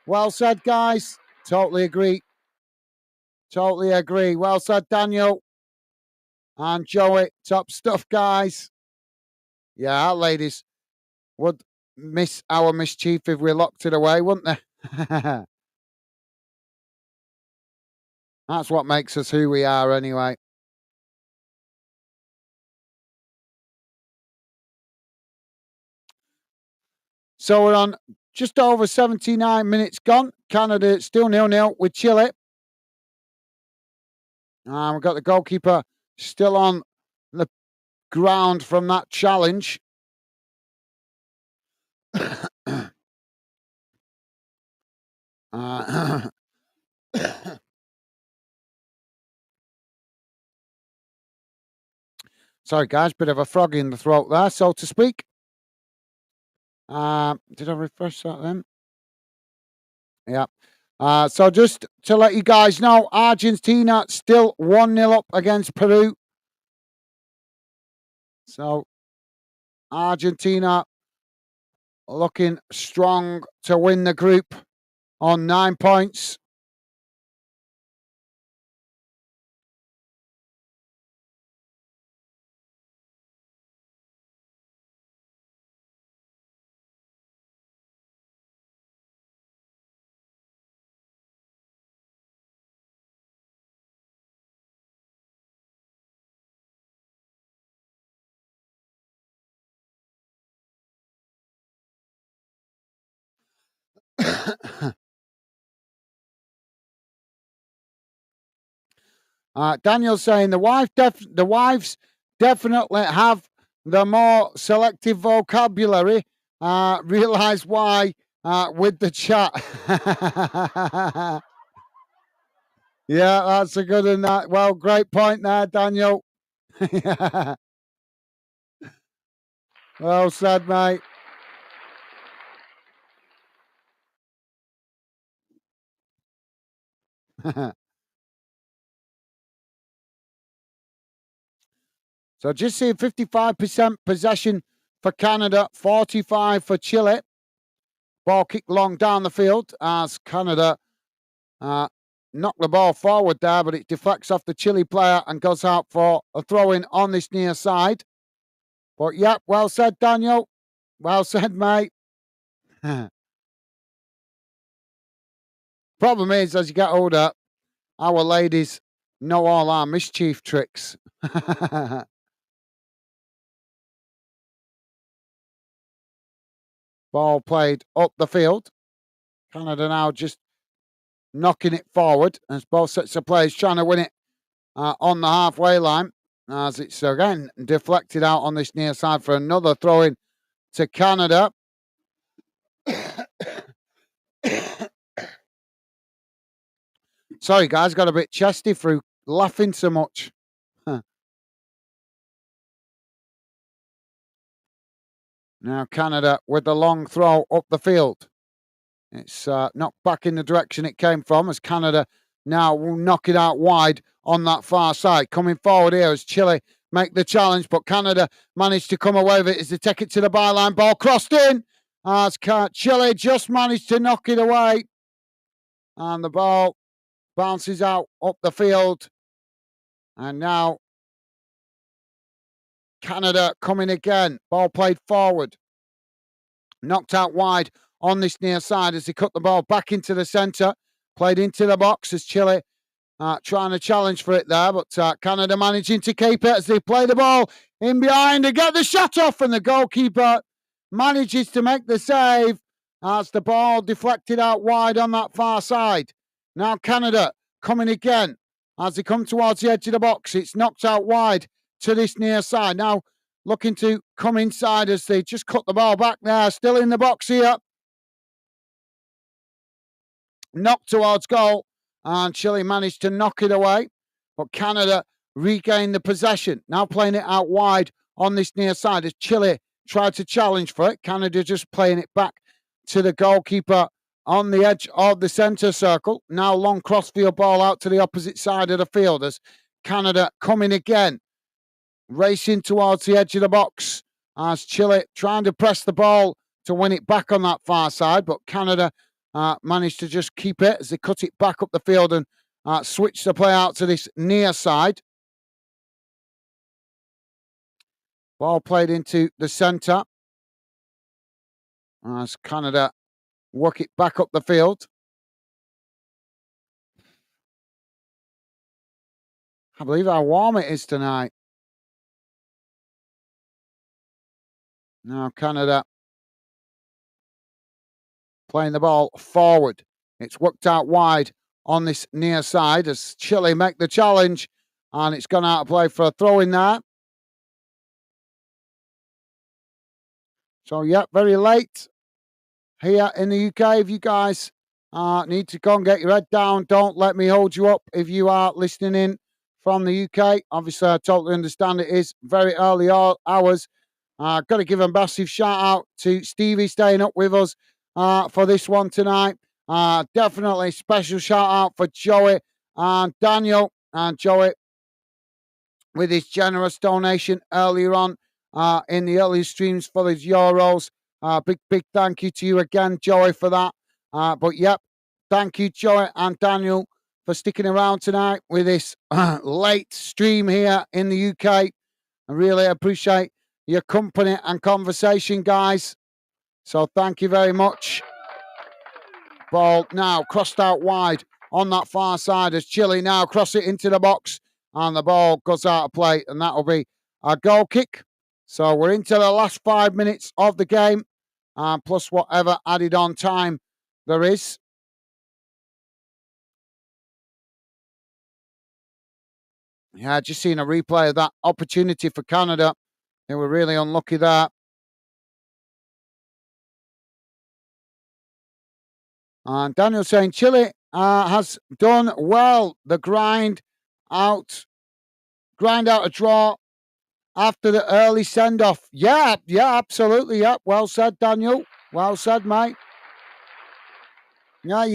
[SPEAKER 1] well said, guys. Totally agree. Totally agree. Well said, Daniel and Joey. Top stuff, guys. Yeah, our ladies would miss our mischief if we locked it away, wouldn't they? That's what makes us who we are, anyway. So we're on just over 79 minutes gone. Canada still 0-0 with Chile. And we've got the goalkeeper still on the ground from that challenge. Sorry, guys, bit of a frog in the throat there, so to speak. Did I refresh that then? Yeah. So just to let you guys know, Argentina still 1-0 up against Peru. So Argentina looking strong to win the group on 9 points. Daniel's saying the wives definitely have the more selective vocabulary. Realize why with the chat. Yeah, that's a good one. That well, great point there, Daniel. Yeah. Well said, mate. So just seeing 55% possession for Canada, 45 for Chile. Ball kicked long down the field as Canada knocked the ball forward there, but it deflects off the Chile player and goes out for a throw-in on this near side. But yeah, well said, Daniel. Well said, mate. Problem is, as you get older, our ladies know all our mischief tricks. Ball played up the field. Canada now just knocking it forward as both sets of players trying to win it on the halfway line. As it's again deflected out on this near side for another throw in to Canada. Sorry, guys, got a bit chesty through laughing so much. Now Canada with the long throw up the field. It's knocked back in the direction it came from as Canada now will knock it out wide on that far side. Coming forward here as Chile make the challenge, but Canada managed to come away with it as they take it to the byline. Ball crossed in as Chile just managed to knock it away. And the ball bounces out up the field. And now Canada coming again. Ball played forward. Knocked out wide on this near side as they cut the ball back into the centre. Played into the box as Chile trying to challenge for it there, but Canada managing to keep it as they play the ball in behind and get the shot off, and the goalkeeper manages to make the save as the ball deflected out wide on that far side. Now Canada coming again as they come towards the edge of the box. It's knocked out wide to this near side. Now looking to come inside as they just cut the ball back there. Still in the box here. Knocked towards goal. And Chile managed to knock it away. But Canada regained the possession. Now playing it out wide on this near side as Chile tried to challenge for it. Canada just playing it back to the goalkeeper on the edge of the centre circle. Now long crossfield ball out to the opposite side of the field as Canada coming again. Racing towards the edge of the box as Chile trying to press the ball to win it back on that far side. But Canada managed to just keep it as they cut it back up the field and switch the play out to this near side. Ball played into the centre as Canada work it back up the field. I believe how warm it is tonight. Now Canada playing the ball forward. It's worked out wide on this near side as Chile make the challenge, and it's gone out of play for a throw in there. So, yeah, very late here in the UK. If you guys need to go and get your head down, don't let me hold you up if you are listening in from the UK. Obviously, I totally understand it is very early hours. Got to give a massive shout out to Stevie staying up with us for this one tonight. Definitely special shout out for Joey and Daniel. And Joey, with his generous donation earlier on in the early streams for his Euros. Big thank you to you again, Joey, for that. But yep, thank you, Joey and Daniel, for sticking around tonight with this late stream here in the UK. I really appreciate your company and conversation, guys. So thank you very much. Ball now crossed out wide on that far side as Chile now cross it into the box, and the ball goes out of play, and that will be a goal kick. So we're into the last 5 minutes of the game, plus whatever added on time there is. Yeah, just seen a replay of that opportunity for Canada. They were really unlucky there. And Daniel saying Chile has done well. The grind out a draw after the early send-off. Yeah, absolutely. Yeah, well said, Daniel. Well said, mate. Yeah,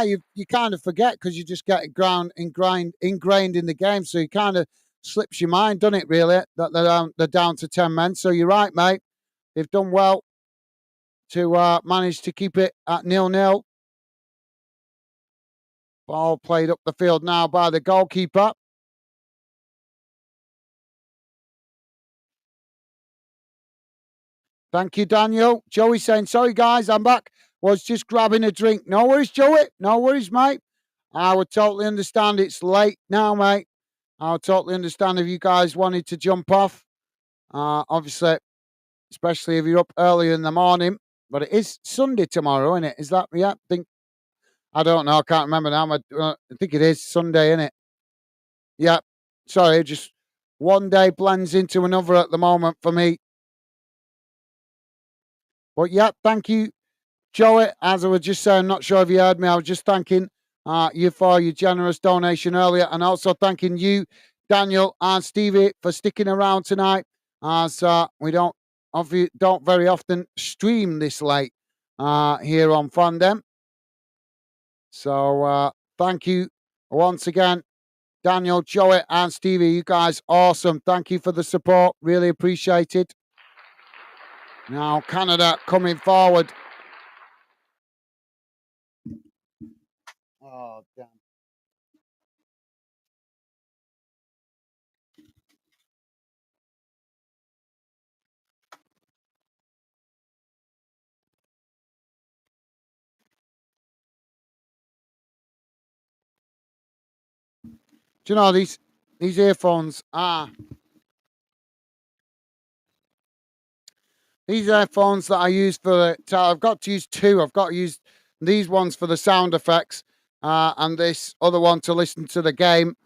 [SPEAKER 1] you kind of forget because you just get ingrained in the game, so you kind of slips your mind, doesn't it? Really, that they're down to 10 men. So you're right, mate. They've done well to manage to keep it at 0-0. Ball played up the field now by the goalkeeper. Thank you, Daniel. Joey saying, sorry, guys, I'm back. Was just grabbing a drink. No worries, Joey. No worries, mate. I would totally understand. It's late now, mate. I would totally understand if you guys wanted to jump off. Obviously, especially if you're up early in the morning. But it is Sunday tomorrow, isn't it? Is that, yeah? I don't know. I can't remember now. I think it is Sunday, isn't it? Yeah. Sorry, just one day blends into another at the moment for me. But yeah, thank you, Joey. As I was just saying, I'm not sure if you heard me. I was just thanking you for your generous donation earlier, and also thanking you, Daniel and Stevie, for sticking around tonight, as we don't very often stream this late here on Fandom. So thank you Once again, Daniel, Joey, and Stevie, you guys awesome. Thank you for the support. Really appreciate it. Now, Canada coming forward. Oh, damn. Do you know these earphones are these earphones that I use for the. I've got to use two. I've got to use these ones for the sound effects, and this other one to listen to the game.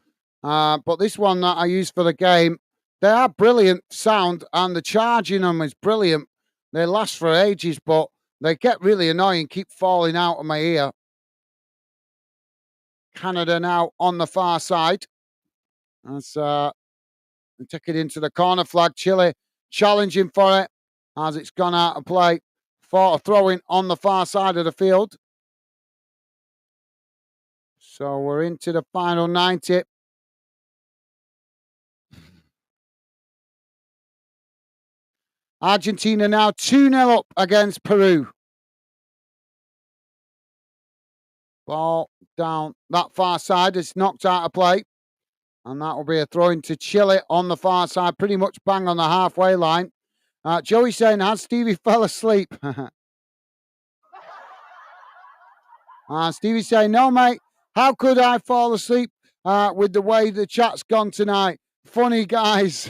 [SPEAKER 1] But this one that I use for the game, they are brilliant sound, and the charging them is brilliant. They last for ages, but they get really annoying, keep falling out of my ear. Canada now on the far side. As take it into the corner flag. Chile challenging for it as it's gone out of play for a throw-in on the far side of the field. So we're into the final 90. Argentina now 2-0 up against Peru. Ball down that far side. It's knocked out of play. And that will be a throw into Chile on the far side, pretty much bang on the halfway line. Joey saying, has Stevie fell asleep? Stevie saying, no, mate. How could I fall asleep with the way the chat's gone tonight? Funny guys.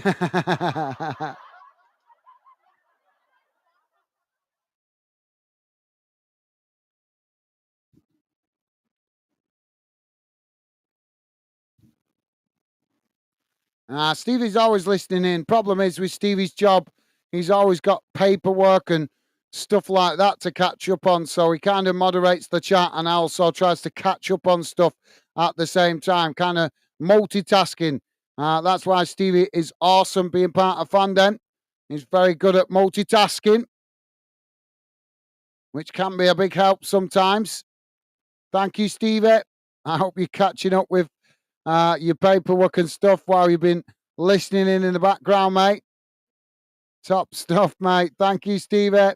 [SPEAKER 1] Stevie's always listening in. Problem is with Stevie's job, he's always got paperwork and stuff like that to catch up on. So he kind of moderates the chat and also tries to catch up on stuff at the same time, kind of multitasking. That's why Stevie is awesome being part of Fandom. He's very good at multitasking, which can be a big help sometimes. Thank you, Stevie. I hope you're catching up with your paperwork and stuff while you've been listening in the background, mate. Top stuff, mate. Thank you, Stevie.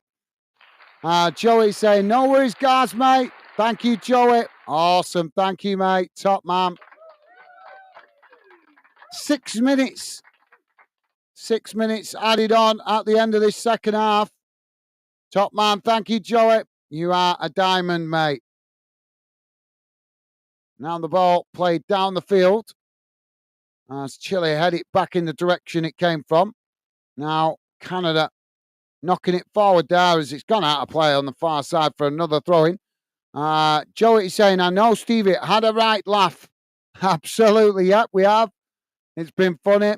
[SPEAKER 1] Joey saying, no worries, guys, mate. Thank you, Joey. Awesome. Thank you, mate. Top man. 6 minutes. 6 minutes added on at the end of this second half. Top man. Thank you, Joey. You are a diamond, mate. Now the ball played down the field as Chile head it back in the direction it came from. Now Canada knocking it forward there as it's gone out of play on the far side for another throw-in. Joey saying, I know Stevie had a right laugh. Absolutely, yep, we have. It's been funny.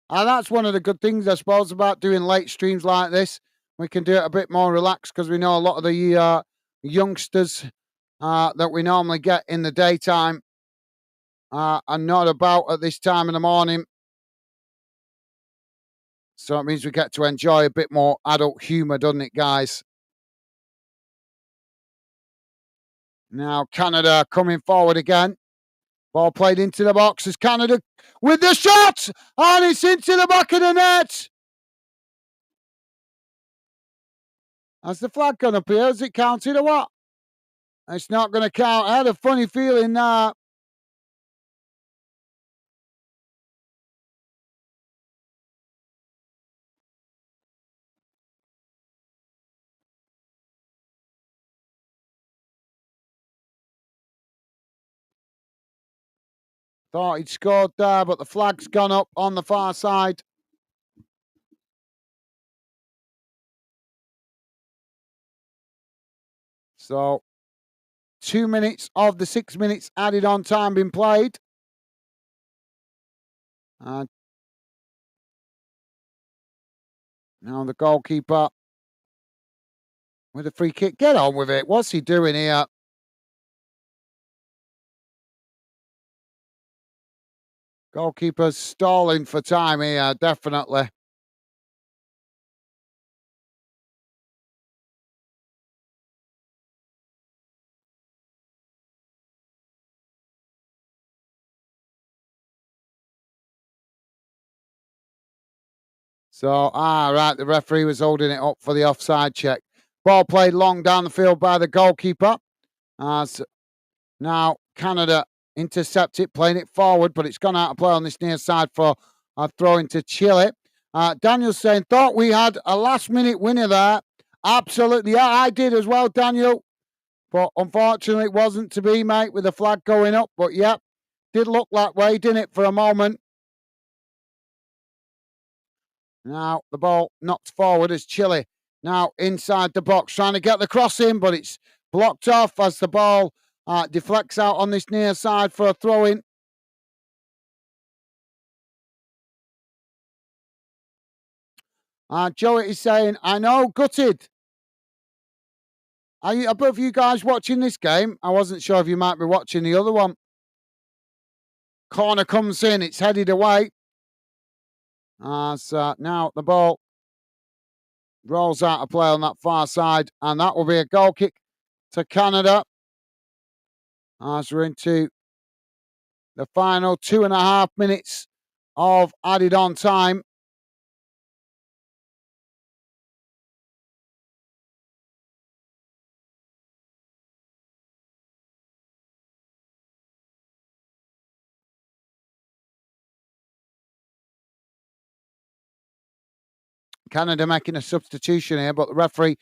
[SPEAKER 1] And that's one of the good things, I suppose, about doing late streams like this. We can do it a bit more relaxed because we know a lot of the youngsters that we normally get in the daytime are not about at this time in the morning. So it means we get to enjoy a bit more adult humour, doesn't it, guys? Now Canada coming forward again. Ball played into the box as Canada with the shot! And it's into the back of the net! Has the flag gone up here? Has it counted or what? It's not going to count. I had a funny feeling that. Thought he'd scored there, but the flag's gone up on the far side. So 2 minutes of the 6 minutes added on time been played. And now the goalkeeper with a free kick. Get on with it. What's he doing here? Goalkeeper's stalling for time here, definitely. So, right, the referee was holding it up for the offside check. Ball played long down the field by the goalkeeper. So now Canada intercept it, playing it forward, but it's gone out of play on this near side for a throw into Chile. Daniel's saying, thought we had a last-minute winner there. Absolutely, yeah, I did as well, Daniel. But unfortunately, it wasn't to be, mate, with the flag going up. But, yeah, did look that way, didn't it, for a moment? Now the ball knocked forward as Chile now inside the box, trying to get the cross in, but it's blocked off as the ball deflects out on this near side for a throw-in. Joey is saying, I know, gutted. Are both you guys watching this game? I wasn't sure if you might be watching the other one. Corner comes in, it's headed away. So now the ball rolls out of play on that far side, and that will be a goal kick to Canada. As we're into the final 2.5 minutes of added on time. Canada making a substitution here, but the referee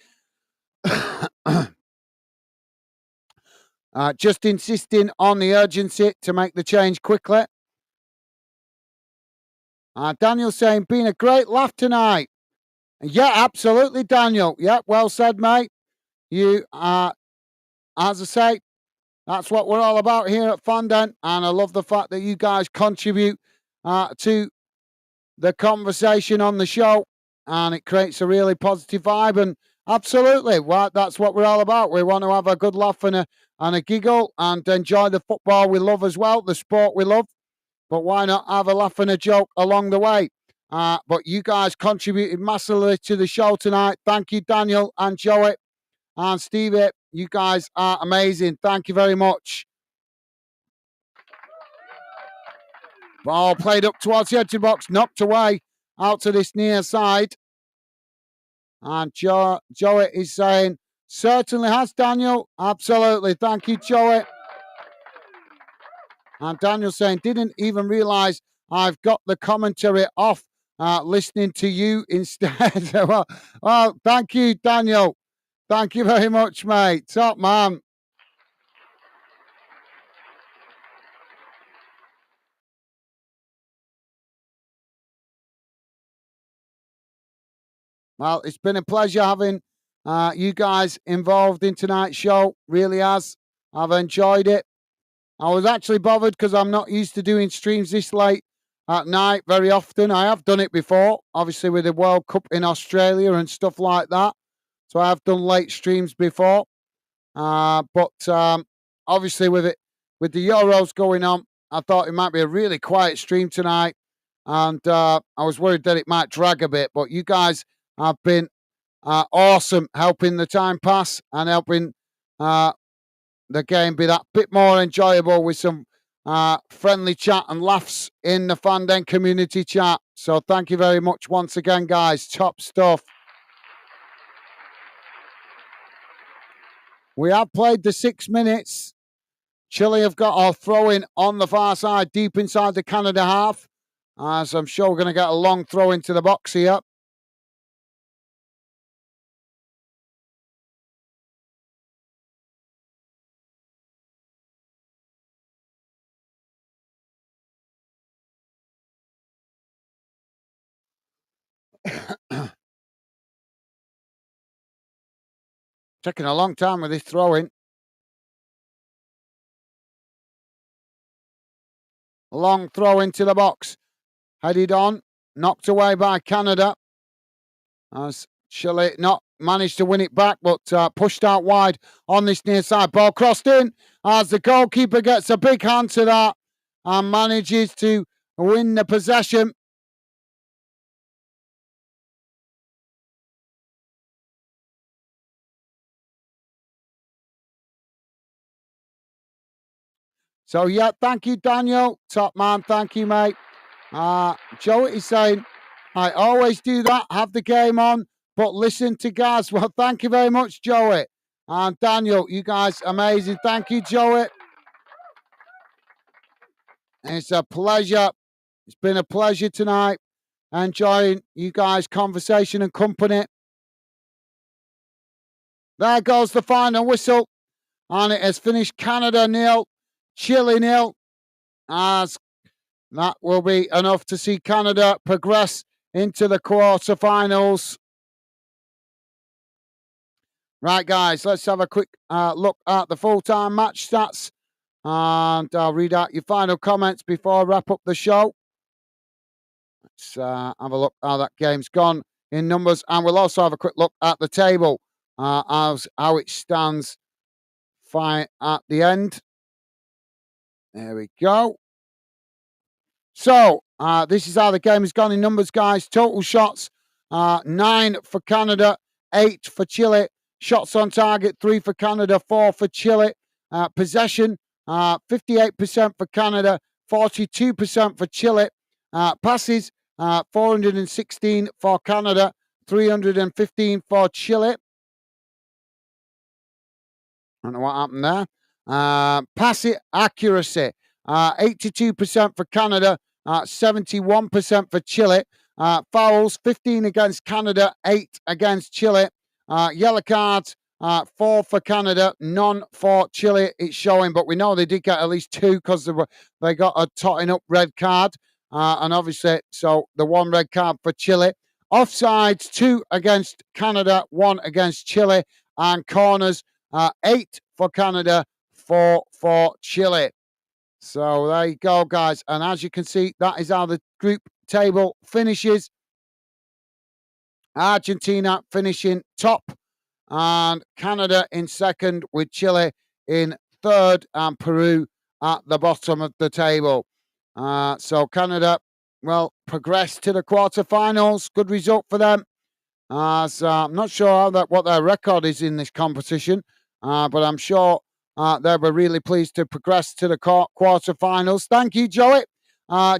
[SPEAKER 1] just insisting on the urgency to make the change quickly. Daniel saying, been a great laugh tonight. Yeah, absolutely, Daniel. Yeah, well said, mate. You, as I say, that's what we're all about here at Fondant, and I love the fact that you guys contribute to the conversation on the show, and it creates a really positive vibe. And absolutely, well, that's what we're all about. We want to have a good laugh and a giggle and enjoy the football we love as well, the sport we love. But why not have a laugh and a joke along the way? But you guys contributed massively to the show tonight. Thank you, Daniel and Joey and Stevie. You guys are amazing. Thank you very much. Ball played up towards the edge of the box, knocked away out to this near side. And Joey is saying, certainly has, Daniel. Absolutely. Thank you, Joey. And Daniel saying, didn't even realise I've got the commentary off, listening to you instead. well, thank you, Daniel. Thank you very much, mate. Top man. Well, it's been a pleasure having you guys involved in tonight's show. Really has. I've enjoyed it. I was actually bothered because I'm not used to doing streams this late at night very often. I have done it before, obviously with the World Cup in Australia and stuff like that. So I have done late streams before. But obviously with the Euros going on, I thought it might be a really quiet stream tonight. And I was worried that it might drag a bit. But you guys have been awesome helping the time pass and helping the game be that bit more enjoyable with some friendly chat and laughs in the Fandom community chat. So thank you very much once again, guys. Top stuff. We have played the 6 minutes. Chile have got our throw in on the far side, deep inside the Canada half. So I'm sure we're going to get a long throw into the box here. Taking a long time with this throw in. Long throw into the box. Headed on. Knocked away by Canada. As Chile not managed to win it back, but pushed out wide on this near side. Ball crossed in as the goalkeeper gets a big hand to that and manages to win the possession. So, yeah, thank you, Daniel. Top man, thank you, mate. Joe is saying, I always do that. Have the game on, but listen to Gaz. Well, thank you very much, Joey. And Daniel, you guys amazing. Thank you, Joey. It's a pleasure. It's been a pleasure tonight. Enjoying you guys' conversation and company. There goes the final whistle. And it has finished Canada 0, Chile 0. As that will be enough to see Canada progress into the quarterfinals. Right, guys, let's have a quick look at the full-time match stats. And I'll read out your final comments before I wrap up the show. Let's have a look how that game's gone in numbers. And we'll also have a quick look at the table, as how it stands fine at the end. There we go. So, this is how the game has gone in numbers, guys. Total shots, 9 for Canada, 8 for Chile. Shots on target, 3 for Canada, 4 for Chile. Possession, 58% for Canada, 42% for Chile. Passes, 416 for Canada, 315 for Chile. I don't know what happened there. Pass accuracy, 82% for Canada, 71% for Chile. Fouls, 15 against Canada, 8 against Chile. Yellow cards, 4 for Canada, none for Chile. It's showing, but we know they did get at least 2 because they got a totting up red card. And obviously, so the 1 red card for Chile. Offsides, 2 against Canada, 1 against Chile. And corners, 8 for Canada, 4 for Chile. So there you go, guys. And as you can see, that is how the group table finishes. Argentina finishing top, and Canada in second, with Chile in third, and Peru at the bottom of the table. So Canada, well, progressed to the quarterfinals. Good result for them. So I'm not sure what their record is in this competition, but I'm sure they were really pleased to progress to the quarterfinals. Thank you, Joey.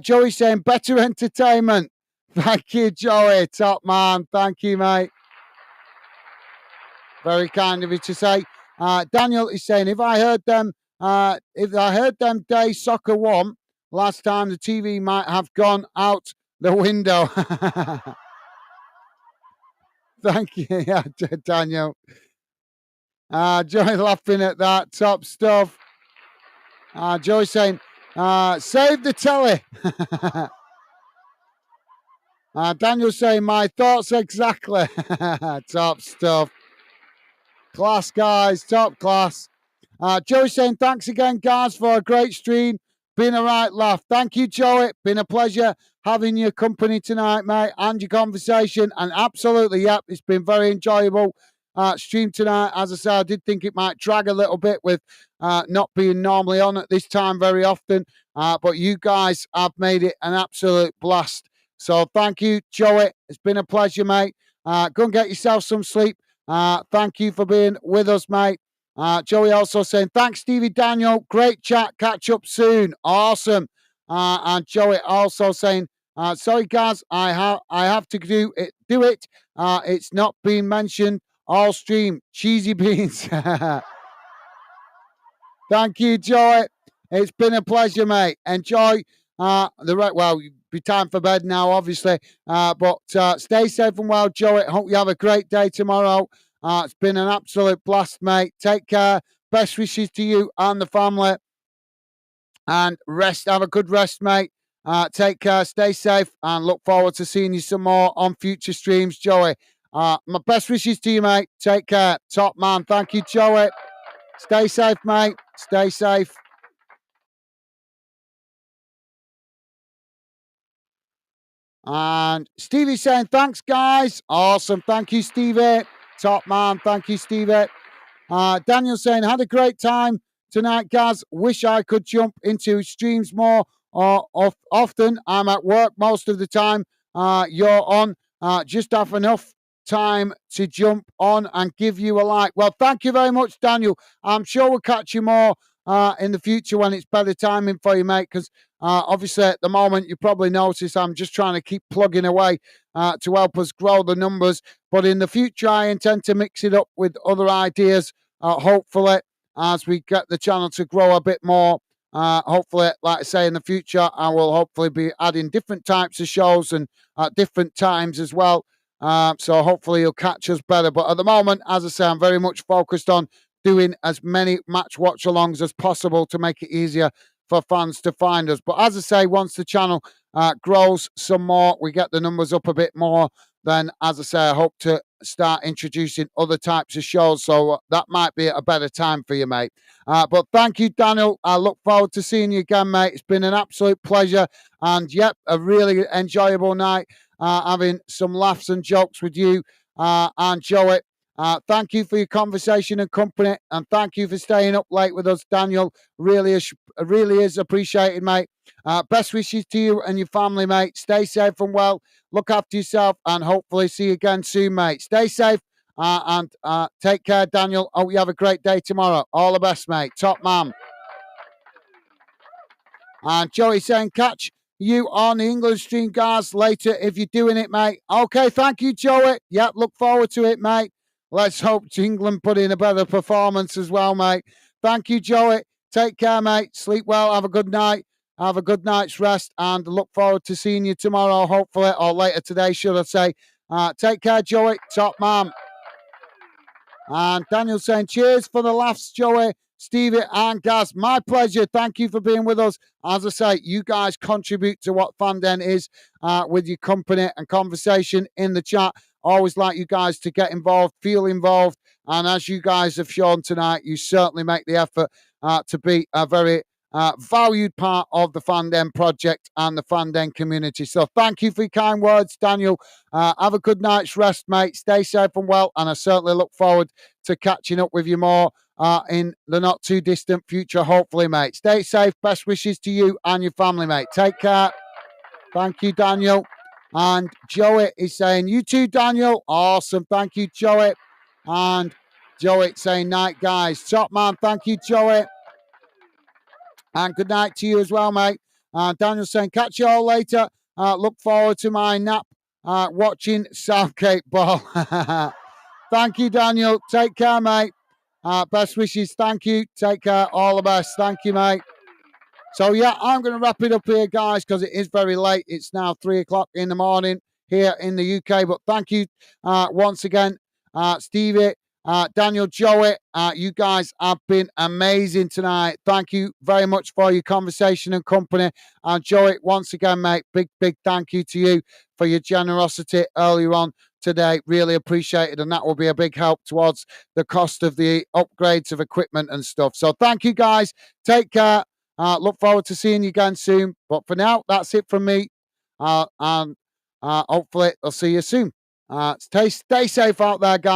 [SPEAKER 1] Joey saying better entertainment. Thank you, Joey. Top man. Thank you, mate. Very kind of you to say. Daniel is saying, if I heard them day soccer won last time, the TV might have gone out the window. Thank you, yeah, Daniel. Joey laughing at that. Top stuff. Joey saying, save the telly. Daniel saying, my thoughts exactly. Top stuff. Class, guys. Top class. Joey saying, thanks again, guys, for a great stream. Been a right laugh. Thank you, Joey. Been a pleasure having your company tonight, mate, and your conversation. And absolutely, yep, it's been very enjoyable stream tonight. As I said, I did think it might drag a little bit with not being normally on at this time very often. But you guys have made it an absolute blast. So thank you, Joey. It's been a pleasure, mate. Go and get yourself some sleep. Thank you for being with us, mate. Joey also saying, thanks, Stevie Daniel. Great chat. Catch up soon. Awesome. And Joey also saying, sorry, guys, I have to do it. It's not been mentioned all stream. Cheesy beans. Thank you, Joey. It's been a pleasure, mate. Enjoy well, be time for bed now, obviously. But stay safe and well, Joey. Hope you have a great day tomorrow. It's been an absolute blast, mate. Take care. Best wishes to you and the family. And rest. Have a good rest, mate. Take care. Stay safe. And look forward to seeing you some more on future streams, Joey. My best wishes to you, mate. Take care. Top man. Thank you, Joey. Stay safe, mate. Stay safe. And Stevie saying, thanks, guys. Awesome. Thank you, Stevie. Top man. Thank you, Stevie. Daniel saying, had a great time tonight, guys. Wish I could jump into streams more often. I'm at work most of the time. You're on. Just have enough time to jump on and give you a like. Well, thank you very much, Daniel. I'm sure we'll catch you more in the future when it's better timing for you, mate. Because obviously at the moment you probably notice I'm just trying to keep plugging away to help us grow the numbers. But in the future, I intend to mix it up with other ideas. Hopefully, as we get the channel to grow a bit more. Hopefully, like I say, in the future, I will hopefully be adding different types of shows and at different times as well. So hopefully you'll catch us better. But at the moment, as I say, I'm very much focused on doing as many match watch alongs as possible to make it easier for fans to find us. But as I say, once the channel grows some more, we get the numbers up a bit more, then as I say, I hope to start introducing other types of shows. So that might be a better time for you, mate. But thank you, Daniel. I look forward to seeing you again, mate. It's been an absolute pleasure. And yep, a really enjoyable night having some laughs and jokes with you and Joey. Thank you for your conversation and company. And thank you for staying up late with us, Daniel. Really is appreciated, mate. Best wishes to you and your family, mate. Stay safe and well. Look after yourself and hopefully see you again soon, mate. Stay safe and take care, Daniel. Hope you have a great day tomorrow. All the best, mate. Top man. And Joey saying, catch you on the England stream, guys, later if you're doing it, mate. Okay, thank you, Joey. Yep, look forward to it, mate. Let's hope England put in a better performance as well, mate. Thank you, Joey. Take care, mate. Sleep well. Have a good night. Have a good night's rest and look forward to seeing you tomorrow, hopefully, or later today, should I say. Take care, Joey. Top man. And Daniel saying, cheers for the laughs, Joey, Stevie, and Gaz. My pleasure. Thank you for being with us. As I say, you guys contribute to what Fanden is with your company and conversation in the chat. Always like you guys to get involved, feel involved. And as you guys have shown tonight, you certainly make the effort to be a very valued part of the Fanden project and the Fanden community. So thank you for your kind words, Daniel. Have a good night's rest, mate. Stay safe and well. And I certainly look forward to catching up with you more in the not too distant future, hopefully, mate. Stay safe. Best wishes to you and your family, mate. Take care. Thank you, Daniel. And Joey is saying, you too, Daniel. Awesome. Thank you, Joey. And Joey saying, night, guys. Top man. Thank you, Joey. And good night to you as well, mate. Daniel saying, catch you all later. Look forward to my nap watching Southgate ball. Thank you, Daniel. Take care, mate. Best wishes. Thank you. Take care. All the best. Thank you, mate. So, yeah, I'm going to wrap it up here, guys, because it is very late. It's now 3 o'clock in the morning here in the UK. But thank you once again, Stevie, Daniel, Joey. You guys have been amazing tonight. Thank you very much for your conversation and company. And Joey, once again, mate, big thank you to you for your generosity earlier on today. Really appreciated. And that will be a big help towards the cost of the upgrades of equipment and stuff. So thank you, guys. Take care. Look forward to seeing you again soon. But for now, that's it from me. And hopefully I'll see you soon. Stay safe out there, guys.